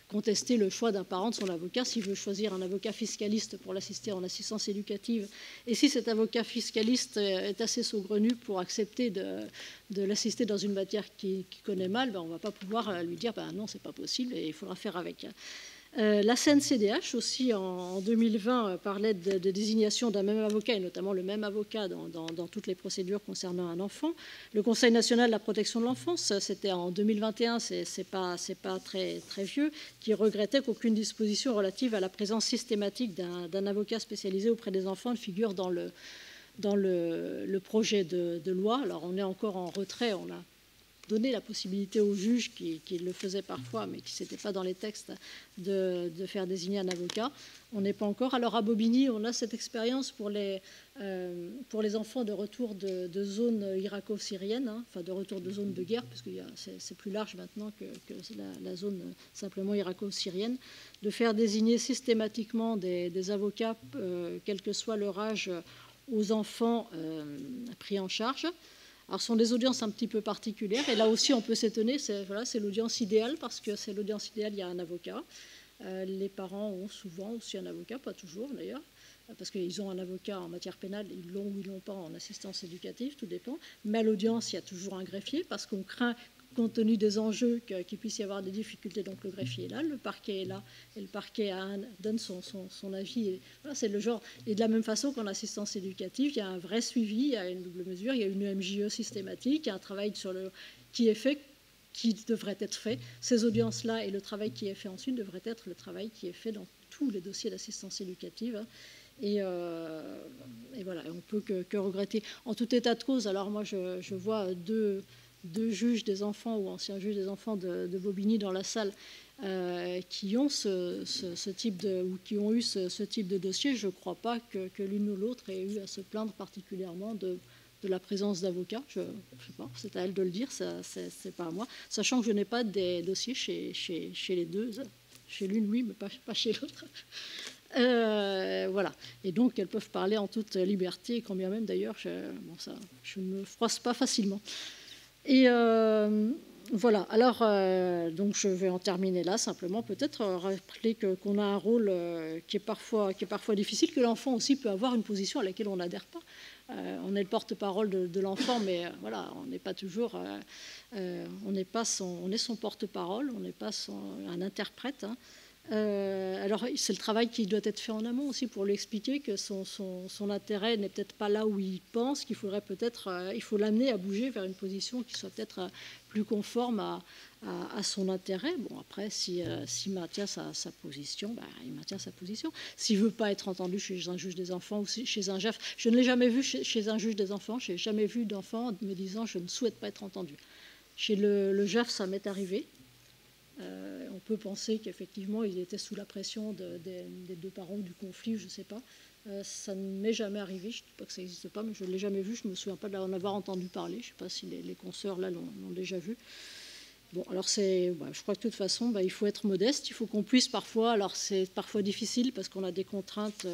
contester le choix d'un parent de son avocat s'il veut choisir un avocat fiscaliste pour l'assister en assistance éducative. Et si cet avocat fiscaliste est assez saugrenu pour accepter de l'assister dans une matière qu'il connaît mal, ben on ne va pas pouvoir lui dire non, c'est pas possible et il faudra faire avec. La CNCDH aussi en 2020 parlait de désignation d'un même avocat, et notamment le même avocat dans toutes les procédures concernant un enfant. Le Conseil national de la protection de l'enfance, c'était en 2021, c'est pas très, très vieux, qui regrettait qu'aucune disposition relative à la présence systématique d'un avocat spécialisé auprès des enfants ne figure dans le projet de loi. Alors on est encore en retrait, on a donner la possibilité aux juges qui le faisaient parfois, mais qui n'étaient pas dans les textes, de faire désigner un avocat. On n'est pas encore. Alors à Bobigny, on a cette expérience pour les enfants de retour de zone irako-syrienne, enfin de retour de zone de guerre, parce que c'est plus large maintenant que la zone simplement irako-syrienne, de faire désigner systématiquement des avocats, quel que soit leur âge, aux enfants pris en charge. Alors, ce sont des audiences un petit peu particulières. Et là aussi, on peut s'étonner. C'est l'audience idéale, parce que c'est l'audience idéale, il y a un avocat. Les parents ont souvent aussi un avocat, pas toujours d'ailleurs, parce qu'ils ont un avocat en matière pénale, ils l'ont ou ils ne l'ont pas en assistance éducative, tout dépend. Mais à l'audience, il y a toujours un greffier, parce qu'on craint, compte tenu des enjeux, qu'il puisse y avoir des difficultés. Donc le greffier est là, le parquet est là, et le parquet donne son avis. Et voilà, c'est le genre. Et de la même façon qu'en assistance éducative, il y a un vrai suivi, il y a une double mesure, il y a une MJE systématique, il y a un travail qui est fait, qui devrait être fait. Ces audiences-là et le travail qui est fait ensuite devrait être le travail qui est fait dans tous les dossiers d'assistance éducative. Et voilà, on ne peut que regretter. En tout état de cause, alors moi je vois deux juges des enfants ou anciens juges des enfants de Bobigny dans la salle qui ont ce type ou qui ont eu ce type de dossier. Je ne crois pas que l'une ou l'autre ait eu à se plaindre particulièrement de la présence d'avocats. Je ne sais pas, c'est à elle de le dire, c'est pas à moi. Sachant que je n'ai pas des dossiers chez les deux, chez l'une oui, mais pas chez l'autre. Voilà. Et donc, elles peuvent parler en toute liberté, quand bien même d'ailleurs, je ne me froisse pas facilement. Et voilà. Alors, donc je vais en terminer là, simplement peut-être rappeler qu'on a un rôle qui est parfois difficile, que l'enfant aussi peut avoir une position à laquelle on n'adhère pas. On est le porte-parole de l'enfant, mais voilà, on n'est pas toujours, on est son porte-parole, on n'est pas un interprète. Hein. Alors, c'est le travail qui doit être fait en amont aussi pour lui expliquer que son intérêt n'est peut-être pas là où il pense, qu'il faudrait peut-être, il faut l'amener à bouger vers une position qui soit peut-être plus conforme à son intérêt. Bon, après, s'il maintient sa position, il maintient sa position. S'il ne veut pas être entendu chez un juge des enfants ou chez un JAF, je ne l'ai jamais vu chez un juge des enfants, je n'ai jamais vu d'enfant me disant « je ne souhaite pas être entendu ». Chez le JAF, ça m'est arrivé. On peut penser qu'effectivement, il était sous la pression des deux parents du conflit, je ne sais pas. Ça ne m'est jamais arrivé, je ne dis pas que ça n'existe pas, mais je ne l'ai jamais vu, je ne me souviens pas d'en avoir entendu parler. Je ne sais pas si les consoeurs là l'ont déjà vu. Bon, alors je crois que de toute façon, il faut être modeste, il faut qu'on puisse parfois, alors c'est parfois difficile parce qu'on a des contraintes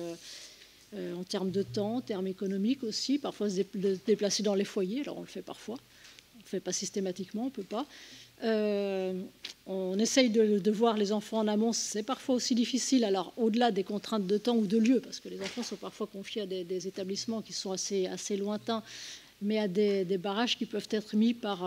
en termes de temps, en termes économiques aussi, parfois se déplacer dans les foyers, alors on le fait parfois, on ne le fait pas systématiquement, on ne peut pas. On essaye de voir les enfants en amont, c'est parfois aussi difficile, alors au-delà des contraintes de temps ou de lieu, parce que les enfants sont parfois confiés à des établissements qui sont assez lointains, mais à des barrages qui peuvent être mis par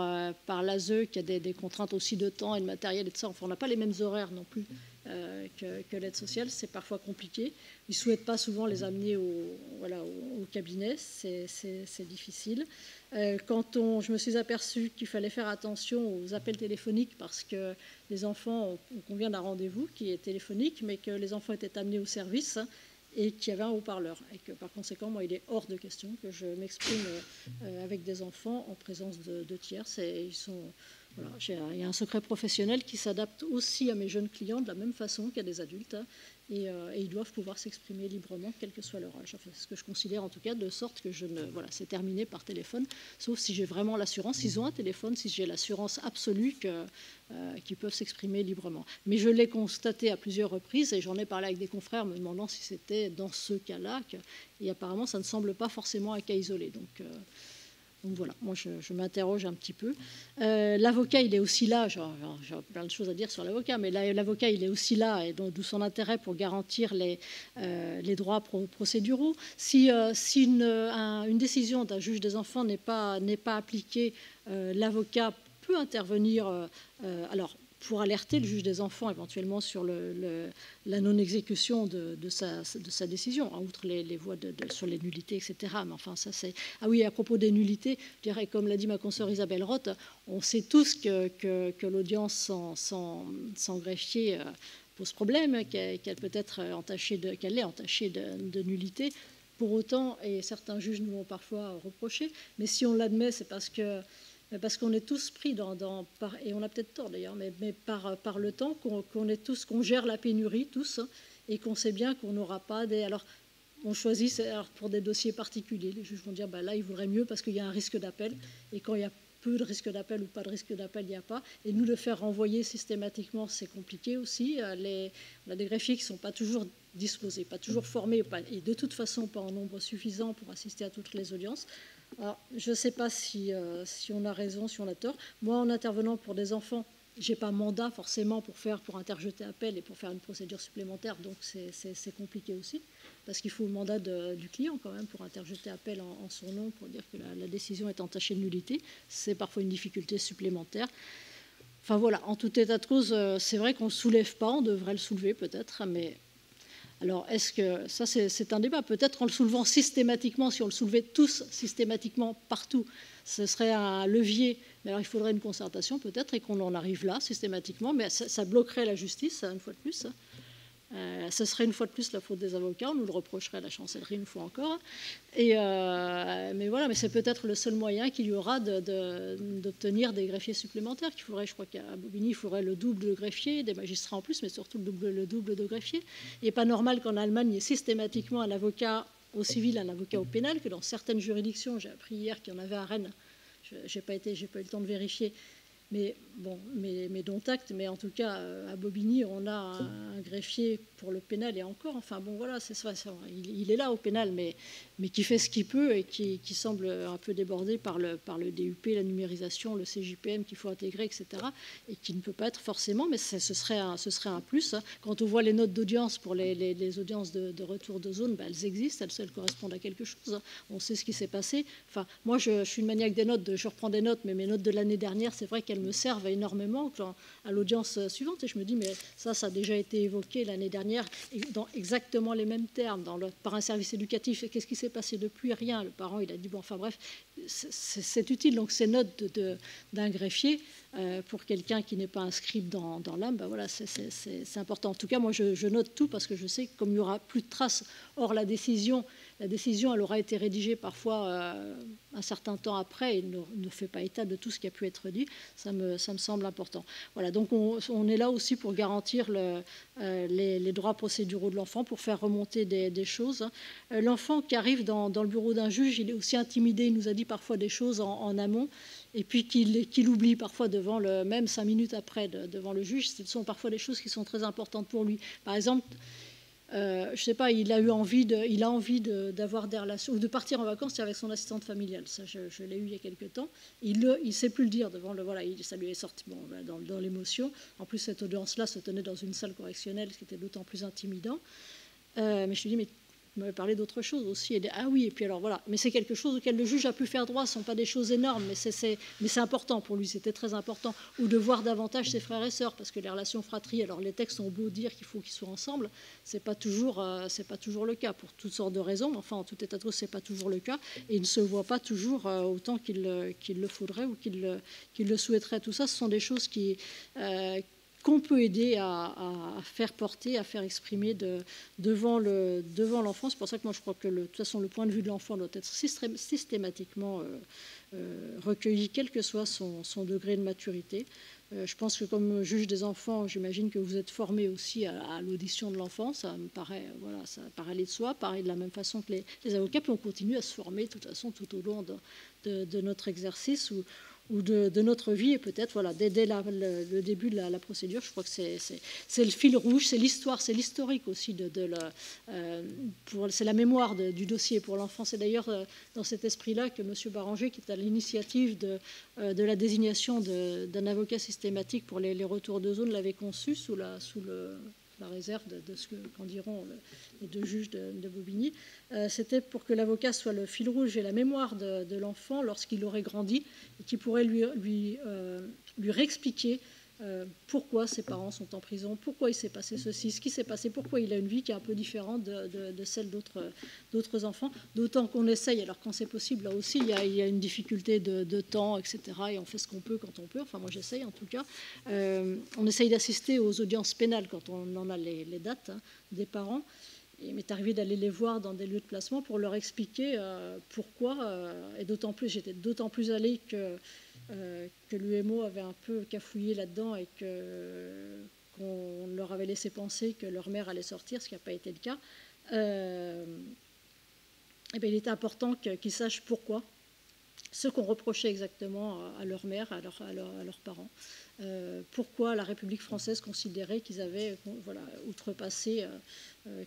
l'ASE, qui a des contraintes aussi de temps et de matériel et de ça. Enfin, on n'a pas les mêmes horaires non plus que l'aide sociale, c'est parfois compliqué. Ils ne souhaitent pas souvent les amener au cabinet, c'est difficile. Quand je me suis aperçue qu'il fallait faire attention aux appels téléphoniques parce que les enfants, on convient d'un rendez-vous qui est téléphonique, mais que les enfants étaient amenés au service et qu'il y avait un haut-parleur. Et que par conséquent, moi, il est hors de question que je m'exprime avec des enfants en présence de tiers. Il y a un secret professionnel qui s'adapte aussi à mes jeunes clients de la même façon qu'à des adultes. Et ils doivent pouvoir s'exprimer librement, quel que soit leur âge. Enfin, c'est ce que je considère en tout cas, de sorte que c'est terminé par téléphone, sauf si j'ai vraiment l'assurance, s'ils ont un téléphone, si j'ai l'assurance absolue qu'ils peuvent s'exprimer librement. Mais je l'ai constaté à plusieurs reprises, et j'en ai parlé avec des confrères me demandant si c'était dans ce cas-là, et apparemment ça ne semble pas forcément un cas isolé. Donc voilà, moi je m'interroge un petit peu. L'avocat, il est aussi là, j'ai plein de choses à dire sur l'avocat, mais l'avocat, il est aussi là, et d'où son intérêt pour garantir les droits procéduraux. Si une décision d'un juge des enfants n'est pas appliquée, l'avocat peut intervenir, alors pour alerter le juge des enfants éventuellement sur la non-exécution de sa décision, outre les voies sur les nullités, etc. Mais enfin, ça c'est... Ah oui, à propos des nullités, je dirais, comme l'a dit ma consoeur Isabelle Roth, on sait tous que l'audience sans greffier pose problème, qu'elle peut être entachée de nullité. Pour autant, et certains juges nous l'ont parfois reproché, mais si on l'admet, c'est parce qu'on est tous pris et on a peut-être tort d'ailleurs, mais par le temps, qu'on gère la pénurie tous, et qu'on sait bien qu'on n'aura pas des... Alors, on choisit pour des dossiers particuliers. Les juges vont dire, là, il vaudrait mieux parce qu'il y a un risque d'appel, et quand il y a peu de risque d'appel ou pas de risque d'appel, il n'y a pas. Et nous, le faire renvoyer systématiquement, c'est compliqué aussi. On a des greffiers qui ne sont pas toujours disposés, pas toujours formés, et de toute façon pas en nombre suffisant pour assister à toutes les audiences. Alors, je ne sais pas si on a raison, si on a tort. Moi, en intervenant pour des enfants, je n'ai pas mandat forcément pour interjeter appel et pour faire une procédure supplémentaire, donc c'est compliqué aussi, parce qu'il faut le mandat du client quand même pour interjeter appel en son nom, pour dire que la décision est entachée de nullité. C'est parfois une difficulté supplémentaire. Enfin voilà, en tout état de cause, c'est vrai qu'on ne soulève pas, on devrait le soulever peut-être, mais... Alors, est-ce que ça, c'est un débat? Peut-être en le soulevant systématiquement, si on le soulevait tous systématiquement partout, ce serait un levier. Mais alors, il faudrait une concertation peut-être et qu'on en arrive là systématiquement, mais ça bloquerait la justice, une fois de plus. Ce serait une fois de plus la faute des avocats, on nous le reprocherait à la chancellerie une fois encore. Mais voilà, mais c'est peut-être le seul moyen qu'il y aura d'obtenir des greffiers supplémentaires. Je crois qu'à Bobigny, il faudrait le double de greffiers, des magistrats en plus, mais surtout le double de greffiers. Il n'est pas normal qu'en Allemagne, il y ait systématiquement un avocat au civil, un avocat au pénal, que dans certaines juridictions, j'ai appris hier qu'il y en avait à Rennes, j'ai pas eu le temps de vérifier, mais dont acte. Mais en tout cas, à Bobigny, on a un greffier pour le pénal et encore. Enfin bon, voilà, il est là au pénal, mais qui fait ce qu'il peut et qui semble un peu débordé par le DUP, la numérisation, le CJPM qu'il faut intégrer, etc. Et qui ne peut pas être forcément, mais ce serait un plus. Quand on voit les notes d'audience pour les audiences de retour de zone, elles existent, elles correspondent à quelque chose. On sait ce qui s'est passé. Enfin, moi, je suis une maniaque des notes, je reprends des notes, mais mes notes de l'année dernière, c'est vrai qu'elles me servent énormément à l'audience suivante. Et je me dis, mais ça a déjà été évoqué l'année dernière, dans exactement les mêmes termes, par un service éducatif. Et qu'est-ce qui s'est passé depuis? Rien. Le parent, il a dit, bon, enfin bref, c'est utile. Donc ces notes d'un greffier, pour quelqu'un qui n'est pas inscrit dans l'âme, ben voilà, c'est important. En tout cas, moi, je note tout parce que je sais que comme il n'y aura plus de traces, or la décision, elle aura été rédigée parfois un certain temps après et ne fait pas état de tout ce qui a pu être dit. Ça me semble important. Voilà, donc on est là aussi pour garantir les droits procéduraux de l'enfant, pour faire remonter des choses. L'enfant qui arrive dans le bureau d'un juge, il est aussi intimidé. Il nous a dit parfois des choses en amont, et puis qu'il oublie parfois même 5 minutes après devant le juge. Ce sont parfois des choses qui sont très importantes pour lui. Par exemple, je ne sais pas, il a envie d'avoir des relations ou de partir en vacances avec son assistante familiale. Ça, je l'ai eu il y a quelques temps. Il ne sait plus le dire devant le. Voilà, ça lui est sorti dans l'émotion. En plus, cette audience-là se tenait dans une salle correctionnelle, ce qui était d'autant plus intimidant. Mais je lui dis, mais vous m'avez parlé d'autre chose aussi. Et ah oui, et puis alors voilà. Mais c'est quelque chose auquel le juge a pu faire droit. Ce ne sont pas des choses énormes, mais c'est important pour lui. C'était très important. Ou de voir davantage ses frères et sœurs, parce que les relations fratries, alors les textes ont beau dire qu'il faut qu'ils soient ensemble, c'est pas toujours le cas pour toutes sortes de raisons. Enfin, en tout état de cause, c'est pas toujours le cas. Et ils ne se voient pas toujours autant qu'il le faudrait ou qu'il le souhaiterait. Tout ça, ce sont des choses qu'on peut aider à faire porter, à faire exprimer devant l'enfant. C'est pour ça que moi je crois que de toute façon le point de vue de l'enfant doit être systématiquement recueilli, quel que soit son degré de maturité. Je pense que comme juge des enfants, j'imagine que vous êtes formé aussi à l'audition de l'enfant. Ça me paraît, voilà, ça paraît aller de soi, pareil de la même façon que les avocats, puis on continue à se former de toute façon tout au long de notre exercice ou de notre vie, et peut-être voilà, dès le début de la procédure. Je crois que c'est le fil rouge, c'est l'histoire, c'est l'historique aussi c'est la mémoire du dossier pour l'enfant. C'est d'ailleurs dans cet esprit-là que M. Baranger, qui est à l'initiative de la désignation d'un avocat systématique pour les retours de zone, l'avait conçu sous la réserve de ce qu'en diront les deux juges de Bobigny. C'était pour que l'avocat soit le fil rouge et la mémoire de l'enfant lorsqu'il aurait grandi, et qui pourrait lui réexpliquer pourquoi ses parents sont en prison, pourquoi il s'est passé ceci, ce qui s'est passé, pourquoi il a une vie qui est un peu différente de celle d'autres enfants. D'autant qu'on essaye, alors quand c'est possible, là aussi, il y a une difficulté de temps, etc. Et on fait ce qu'on peut quand on peut. Enfin, moi, j'essaye en tout cas. On essaye d'assister aux audiences pénales quand on en a les dates des parents. Il m'est arrivé d'aller les voir dans des lieux de placement pour leur expliquer pourquoi, et j'étais d'autant plus allée que l'UMO avait un peu cafouillé là-dedans et qu'on leur avait laissé penser que leur mère allait sortir, ce qui n'a pas été le cas. Et bien, il était important qu'ils sachent pourquoi, ce qu'on reprochait exactement à leur mère, à leurs parents. Pourquoi la République française considérait qu'ils avaient outrepassé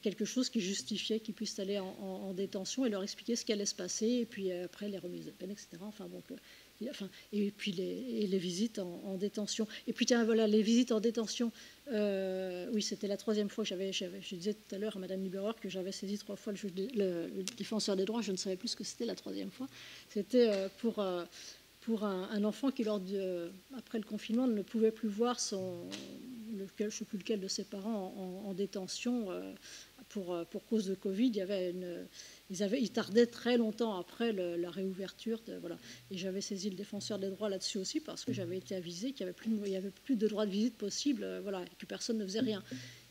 quelque chose qui justifiait qu'ils puissent aller en détention, et leur expliquer ce qui allait se passer, et puis après les remises de peine, etc. Et puis les visites en détention. Et puis tiens, voilà, les visites en détention, oui, c'était la troisième fois que je disais tout à l'heure à Mme Liberer que j'avais saisi 3 fois le défenseur des droits, je ne savais plus ce que c'était la troisième fois. C'était pour un enfant qui, après le confinement, ne pouvait plus voir je ne sais plus lequel de ses parents en détention pour cause de Covid. Ils tardaient très longtemps après la réouverture. Et j'avais saisi le défenseur des droits là-dessus aussi, parce que j'avais été avisée qu'il n'y avait plus de droit de visite possible, et que personne ne faisait rien.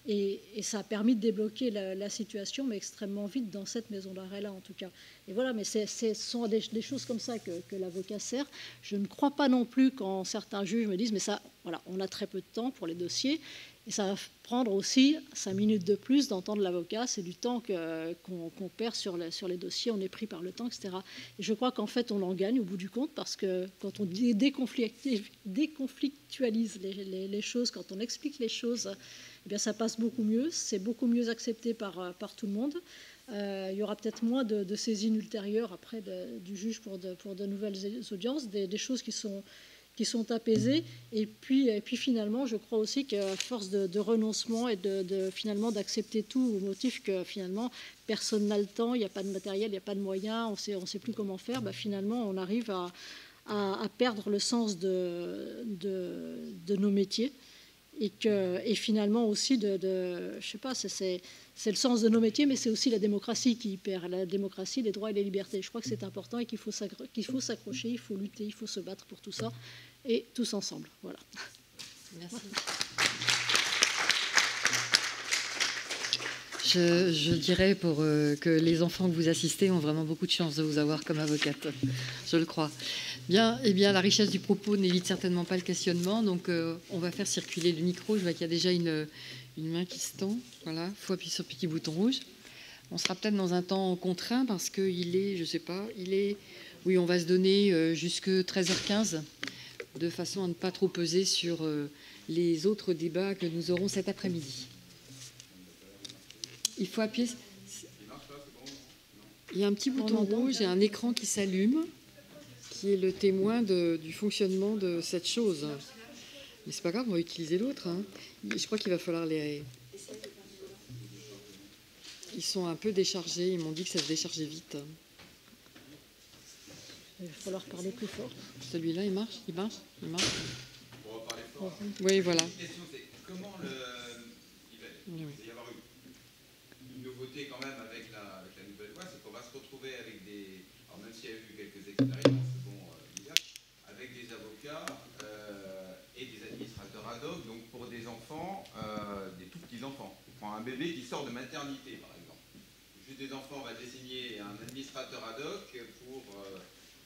Et ça a permis de débloquer la situation, mais extrêmement vite dans cette maison d'arrêt-là, en tout cas. Et voilà, mais ce sont des choses comme ça que l'avocat sert. Je ne crois pas non plus quand certains juges me disent, mais ça, voilà, on a très peu de temps pour les dossiers, et ça va prendre aussi 5 minutes de plus d'entendre l'avocat. C'est du temps qu'on perd sur les dossiers, on est pris par le temps, etc. Et je crois qu'en fait, on en gagne au bout du compte, parce que quand on déconflictualise les choses, quand on explique les choses, eh bien, ça passe beaucoup mieux, c'est beaucoup mieux accepté par tout le monde. Il y aura peut-être moins de saisines ultérieures après du juge pour de nouvelles audiences, des choses qui sont apaisées. Et puis finalement, je crois aussi qu'à force de renoncement et finalement d'accepter tout au motif que finalement personne n'a le temps, il n'y a pas de matériel, il n'y a pas de moyens, on sait plus comment faire, finalement on arrive à perdre le sens de nos métiers. Et finalement aussi, je sais pas, c'est le sens de nos métiers, mais c'est aussi la démocratie qui y perd. La démocratie, les droits et les libertés. Je crois que c'est important et qu'il faut s'accrocher, il faut lutter, il faut se battre pour tout ça, et tous ensemble. Voilà. Merci. Je dirais que les enfants que vous assistez ont vraiment beaucoup de chance de vous avoir comme avocate, je le crois. Bien, eh bien, la richesse du propos n'évite certainement pas le questionnement, donc on va faire circuler le micro. Je vois qu'il y a déjà une main qui se tend. Voilà, il faut appuyer sur le petit bouton rouge. On sera peut-être dans un temps contraint parce qu'il est, je sais pas, oui, on va se donner jusque 13h15 de façon à ne pas trop peser sur les autres débats que nous aurons cet après-midi. Il faut appuyer. Il y a un petit bouton rouge et un écran qui s'allume, qui est le témoin du fonctionnement de cette chose. Mais c'est pas grave, on va utiliser l'autre. Hein. Je crois qu'il va falloir les... Ils sont un peu déchargés. Ils m'ont dit que ça se déchargeait vite. Il va falloir parler plus fort. Celui-là, il marche. On va parler fort. Oui, voilà. La question, c'est comment il va y avoir une nouveauté quand même avec la nouvelle loi, c'est qu'on va se retrouver avec alors même s'il y a eu quelques expériences, avec des avocats et des administrateurs ad hoc, donc pour des enfants, des tout petits enfants. On prend un bébé qui sort de maternité, par exemple. Juste des enfants, on va désigner un administrateur ad hoc pour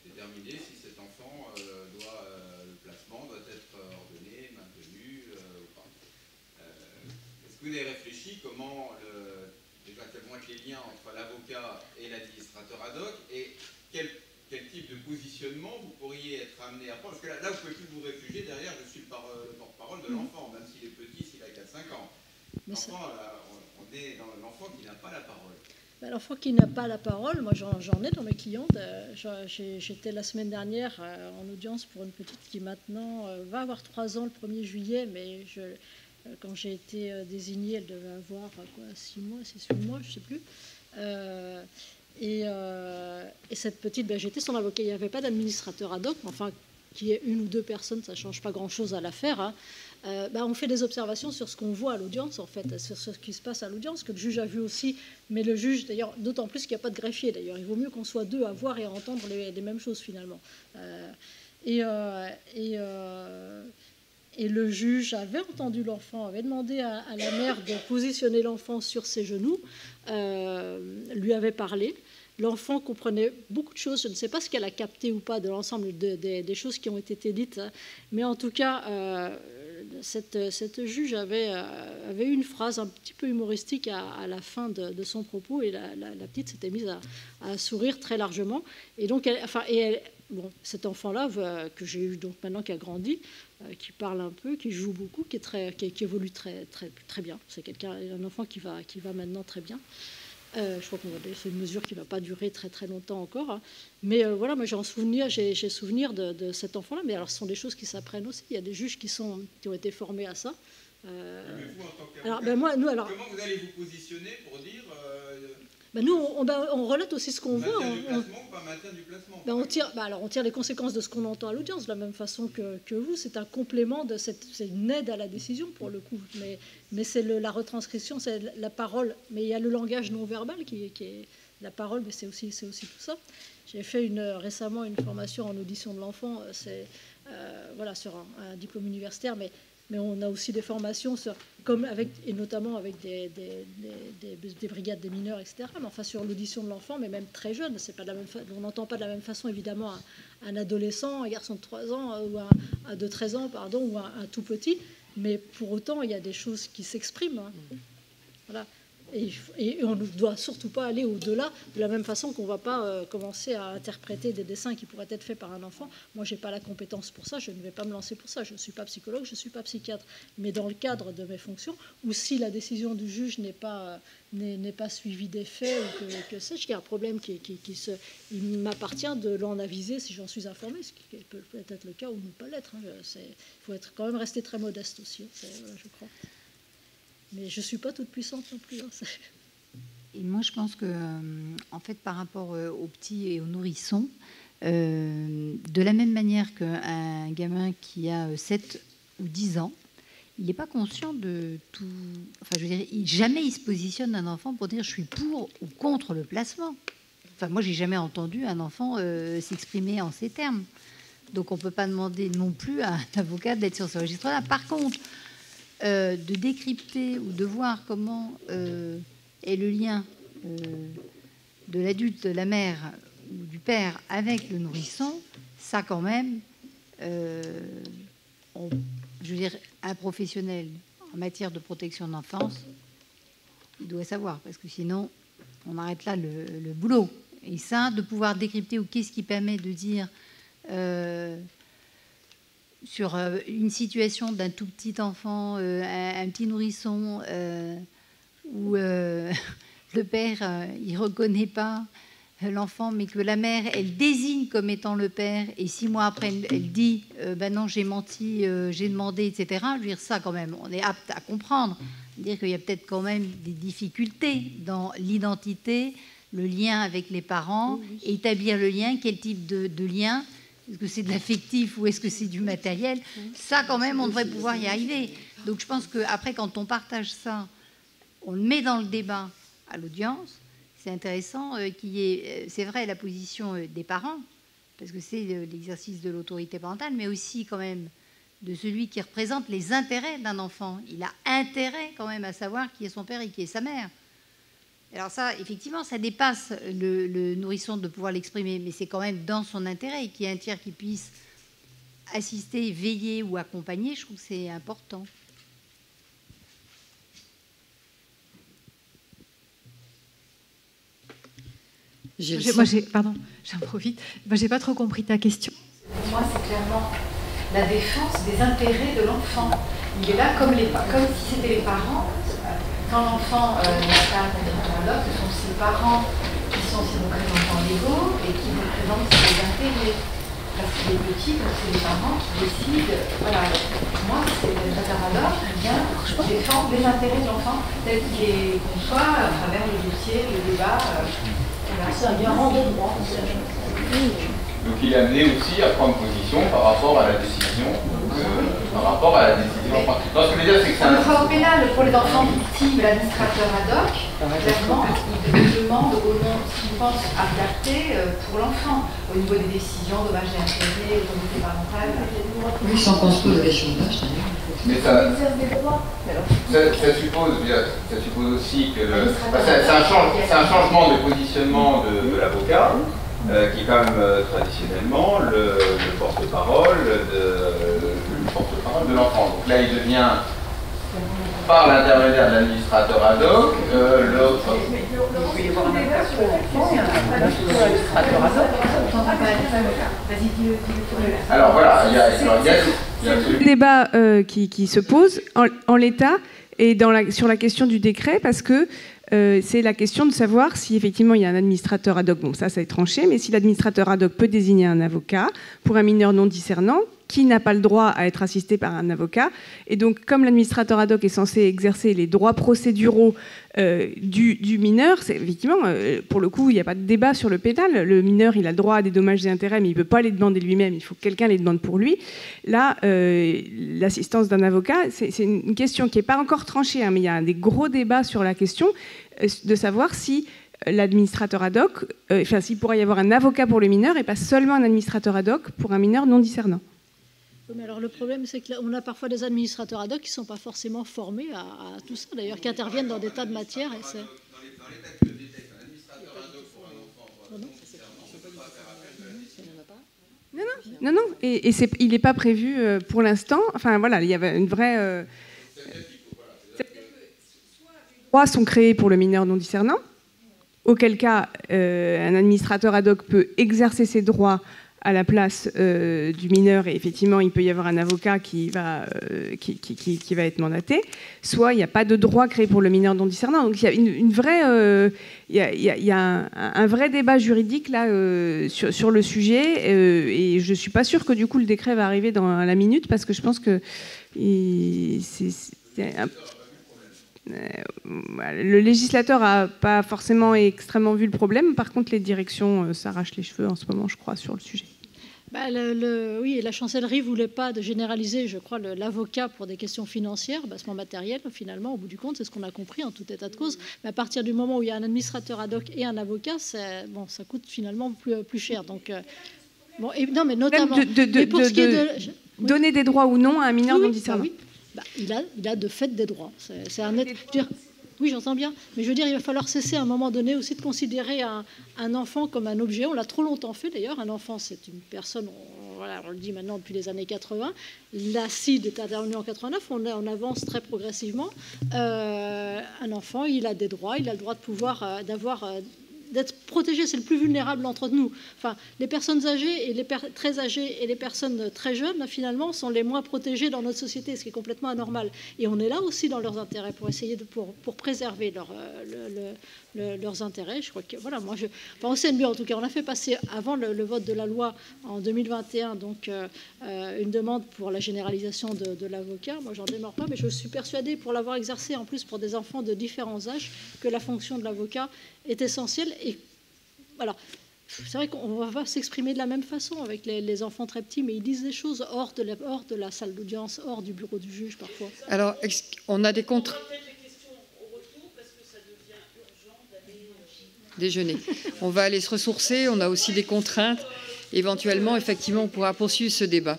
déterminer si cet enfant le placement doit être ordonné, maintenu ou pas. Est-ce que vous avez réfléchi comment déjà quels vont être les liens entre l'avocat et l'administrateur ad hoc et quel type de positionnement vous pourriez être amené à prendre? Parce que là vous pouvez plus vous réfugier derrière, je suis le porte-parole de l'enfant, même s'il est petit, s'il a 4-5 ans. L'enfant, on est dans l'enfant qui n'a pas la parole. L'enfant qui n'a pas la parole, moi j'en ai dans mes clientes. J'étais la semaine dernière en audience pour une petite qui maintenant va avoir 3 ans le 1er juillet, mais quand j'ai été désignée, elle devait avoir 6 mois, 6-8 mois, je ne sais plus. Et cette petite, j'étais son avocat. Il n'y avait pas d'administrateur ad hoc, enfin, qu'il y ait 1 ou 2 personnes, ça ne change pas grand-chose à l'affaire. Hein. On fait des observations sur ce qu'on voit à l'audience, en fait, sur ce qui se passe à l'audience, que le juge a vu aussi. Mais le juge, d'ailleurs, d'autant plus qu'il n'y a pas de greffier, d'ailleurs. Il vaut mieux qu'on soit 2 à voir et à entendre les mêmes choses, finalement. Et le juge avait entendu l'enfant, avait demandé à la mère de positionner l'enfant sur ses genoux, lui avait parlé. L'enfant comprenait beaucoup de choses. Je ne sais pas ce qu'elle a capté ou pas de l'ensemble des choses qui ont été dites, hein. Mais en tout cas, cette juge avait eu une phrase un petit peu humoristique à la fin de son propos, et la petite s'était mise à sourire très largement. Et donc, cet enfant-là, que j'ai eu donc maintenant, qui a grandi, qui parle un peu, qui joue beaucoup, qui évolue très, très, très bien. C'est un enfant qui va maintenant très bien. Je crois que c'est une mesure qui ne va pas durer très très longtemps encore. Hein. Mais voilà, moi j'ai souvenir de cet enfant-là. Mais alors, ce sont des choses qui s'apprennent aussi. Il y a des juges qui ont été formés à ça. Alors, comment vous allez vous positionner pour dire nous, on relate aussi ce qu'on voit. Placement ou pas maintien du placement. On tire les conséquences de ce qu'on entend à l'audience de la même façon que vous. C'est un complément, c'est une aide à la décision pour le coup. Mais c'est la retranscription, c'est la parole. Mais il y a le langage non verbal qui est la parole, mais c'est aussi tout ça. J'ai fait récemment une formation en audition de l'enfant, sur un diplôme universitaire, mais on a aussi des formations et notamment avec des brigades des mineurs, etc. Mais enfin sur l'audition de l'enfant, mais même très jeune, c'est pas de la même on n'entend pas de la même façon évidemment un adolescent, un garçon de 3 ans ou un de 13 ans, pardon, ou un tout petit, mais pour autant il y a des choses qui s'expriment. Hein. Voilà. Et on ne doit surtout pas aller au-delà, de la même façon qu'on ne va pas commencer à interpréter des dessins qui pourraient être faits par un enfant. Moi, je n'ai pas la compétence pour ça, je ne vais pas me lancer pour ça. Je ne suis pas psychologue, je ne suis pas psychiatre. Mais dans le cadre de mes fonctions, ou si la décision du juge n'est pas suivie des faits, ou que sais-je, qu'il y a un problème il m'appartient de l'en aviser si j'en suis informée, ce qui peut être le cas ou ne pas l'être. Hein. Il faut quand même rester très modeste aussi, je crois. Mais je ne suis pas toute puissante non plus. Hein. Et moi, je pense que, en fait, par rapport aux petits et aux nourrissons, De la même manière qu'un gamin qui a 7 ou 10 ans, il n'est pas conscient de tout. Enfin, je veux dire, jamais il se positionne un enfant pour dire je suis pour ou contre le placement. Enfin, moi, j'ai jamais entendu un enfant s'exprimer en ces termes. Donc, on ne peut pas demander non plus à un avocat d'être sur ce registre-là. Par contre, de décrypter ou de voir comment est le lien de l'adulte, de la mère ou du père avec le nourrisson, ça quand même, je veux dire, un professionnel en matière de protection de l'enfance, il doit savoir, parce que sinon, on arrête là le boulot. Et ça, de pouvoir décrypter, ou qu'est-ce qui permet de dire sur une situation d'un tout petit enfant, un petit nourrisson, où le père, il reconnaît pas l'enfant, mais que la mère, elle désigne comme étant le père, et 6 mois après, elle dit ben non, j'ai menti, j'ai demandé, etc. Je veux dire, ça, quand même, on est apte à comprendre. Dire qu'il y a peut-être quand même des difficultés dans l'identité, le lien avec les parents, et établir le lien, quel type de lien, est-ce que c'est de l'affectif ou est-ce que c'est du matériel, ça, quand même, on devrait pouvoir y arriver. Donc, je pense qu'après, quand on partage ça, on le met dans le débat à l'audience. C'est intéressant qu'il y ait, c'est vrai, la position des parents, parce que c'est l'exercice de l'autorité parentale, mais aussi quand même de celui qui représente les intérêts d'un enfant. Il a intérêt quand même à savoir qui est son père et qui est sa mère. Alors ça, effectivement, ça dépasse le nourrisson de pouvoir l'exprimer, mais c'est quand même dans son intérêt, et qu'il y ait un tiers qui puisse assister, veiller ou accompagner, je trouve que c'est important. Pardon, j'en profite. Moi, j'ai pas trop compris ta question. Pour moi, c'est clairement la défense des intérêts de l'enfant. Il est là comme si c'était les parents. Quand l'enfant n'est pas un ce sont ses parents qui sont ses représentants légaux et qui représentent ses intérêts. Parce qu'il est petit, donc c'est les parents qui décident. Voilà. Moi, c'est le Adok qui vient défendre les intérêts de l'enfant, tel qu'il les conçoit à travers les dossiers, les débats. C'est un garant de droit. Donc il est amené aussi à prendre position par rapport à la décision. Non, ce que je veux dire, c'est que c'est un effort pénal pour les enfants victimes, l'administrateur ad hoc, clairement, il demande au nom s'il pense à regarder pour l'enfant, au niveau des décisions, dommages et intérêts, autorité parentale. Oui, sans qu'on se pose la question d'âge, mais ça suppose aussi que c'est un changement de positionnement de l'avocat, qui est quand même traditionnellement le porte-parole de l'enfant. Donc là, il devient, par l'intermédiaire de l'administrateur ad hoc, l'autre. Il peut y avoir un administrateur ad hoc. Alors voilà, il y a le débat qui se pose en l'état et sur la question du décret, parce que c'est la question de savoir si effectivement il y a un administrateur ad hoc. Bon, ça est tranché, mais si l'administrateur ad hoc peut désigner un avocat pour un mineur non discernant qui n'a pas le droit à être assisté par un avocat. Et donc, comme l'administrateur ad hoc est censé exercer les droits procéduraux du mineur, c'est effectivement, pour le coup, il n'y a pas de débat sur le pénal. Le mineur, il a le droit à des dommages et intérêts, mais il ne peut pas les demander lui-même. Il faut que quelqu'un les demande pour lui. Là, l'assistance d'un avocat, c'est une question qui n'est pas encore tranchée, hein, mais il y a des gros débats sur la question de savoir si l'administrateur ad hoc, s'il pourrait y avoir un avocat pour le mineur et pas seulement un administrateur ad hoc pour un mineur non discernant. Mais alors le problème, c'est qu'on a parfois des administrateurs ad hoc qui ne sont pas forcément formés à tout ça, d'ailleurs, qui interviennent dans des tas de matières. Et c'est... Non, et il n'est pas prévu pour l'instant. Enfin voilà, il y avait une vraie... Les droits sont créés pour le mineur non discernant, auquel cas un administrateur ad hoc peut exercer ses droits à la place du mineur, et effectivement il peut y avoir un avocat qui va être mandaté, soit il n'y a pas de droit créé pour le mineur non discernant. Donc il y a une vraie, il y a un vrai débat juridique là sur le sujet, et je suis pas sûre que du coup le décret va arriver dans la minute, parce que je pense que Le législateur n'a pas forcément extrêmement vu le problème. Par contre, les directions s'arrachent les cheveux en ce moment, je crois, sur le sujet. Oui, la chancellerie ne voulait pas de généraliser, je crois, l'avocat pour des questions financières, bassement matérielles. Finalement, au bout du compte, c'est ce qu'on a compris en tout état de cause. Mais à partir du moment où il y a un administrateur ad hoc et un avocat, ça coûte finalement plus cher. Donc, non, mais notamment... Donner des droits ou non à un mineur non discernement. Il a de fait des droits. C'est un net... Oui, j'entends bien. Mais je veux dire, il va falloir cesser à un moment donné aussi de considérer un enfant comme un objet. On l'a trop longtemps fait d'ailleurs. Un enfant, c'est une personne, on le dit maintenant depuis les années 80. L'acide est intervenu en 89. On avance très progressivement. Un enfant, il a des droits. Il a le droit de pouvoir d'être protégé, c'est le plus vulnérable entre nous. Enfin, les personnes âgées et très âgées et les personnes très jeunes, finalement, sont les moins protégées dans notre société, ce qui est complètement anormal. Et on est là aussi dans leurs intérêts pour essayer pour préserver leurs intérêts. Je crois que voilà, moi, au CNB en tout cas, on a fait passer avant le vote de la loi en 2021, donc une demande pour la généralisation de l'avocat. Moi, j'en démords pas, mais je suis persuadée, pour l'avoir exercé en plus pour des enfants de différents âges, que la fonction de l'avocat est essentielle. Et voilà, c'est vrai qu'on va pas s'exprimer de la même façon avec les enfants très petits, mais ils disent des choses hors de la salle d'audience, hors du bureau du juge parfois. Alors, on a des contraintes. Déjeuner. On va aller se ressourcer, on a aussi des contraintes. Éventuellement, effectivement, on pourra poursuivre ce débat.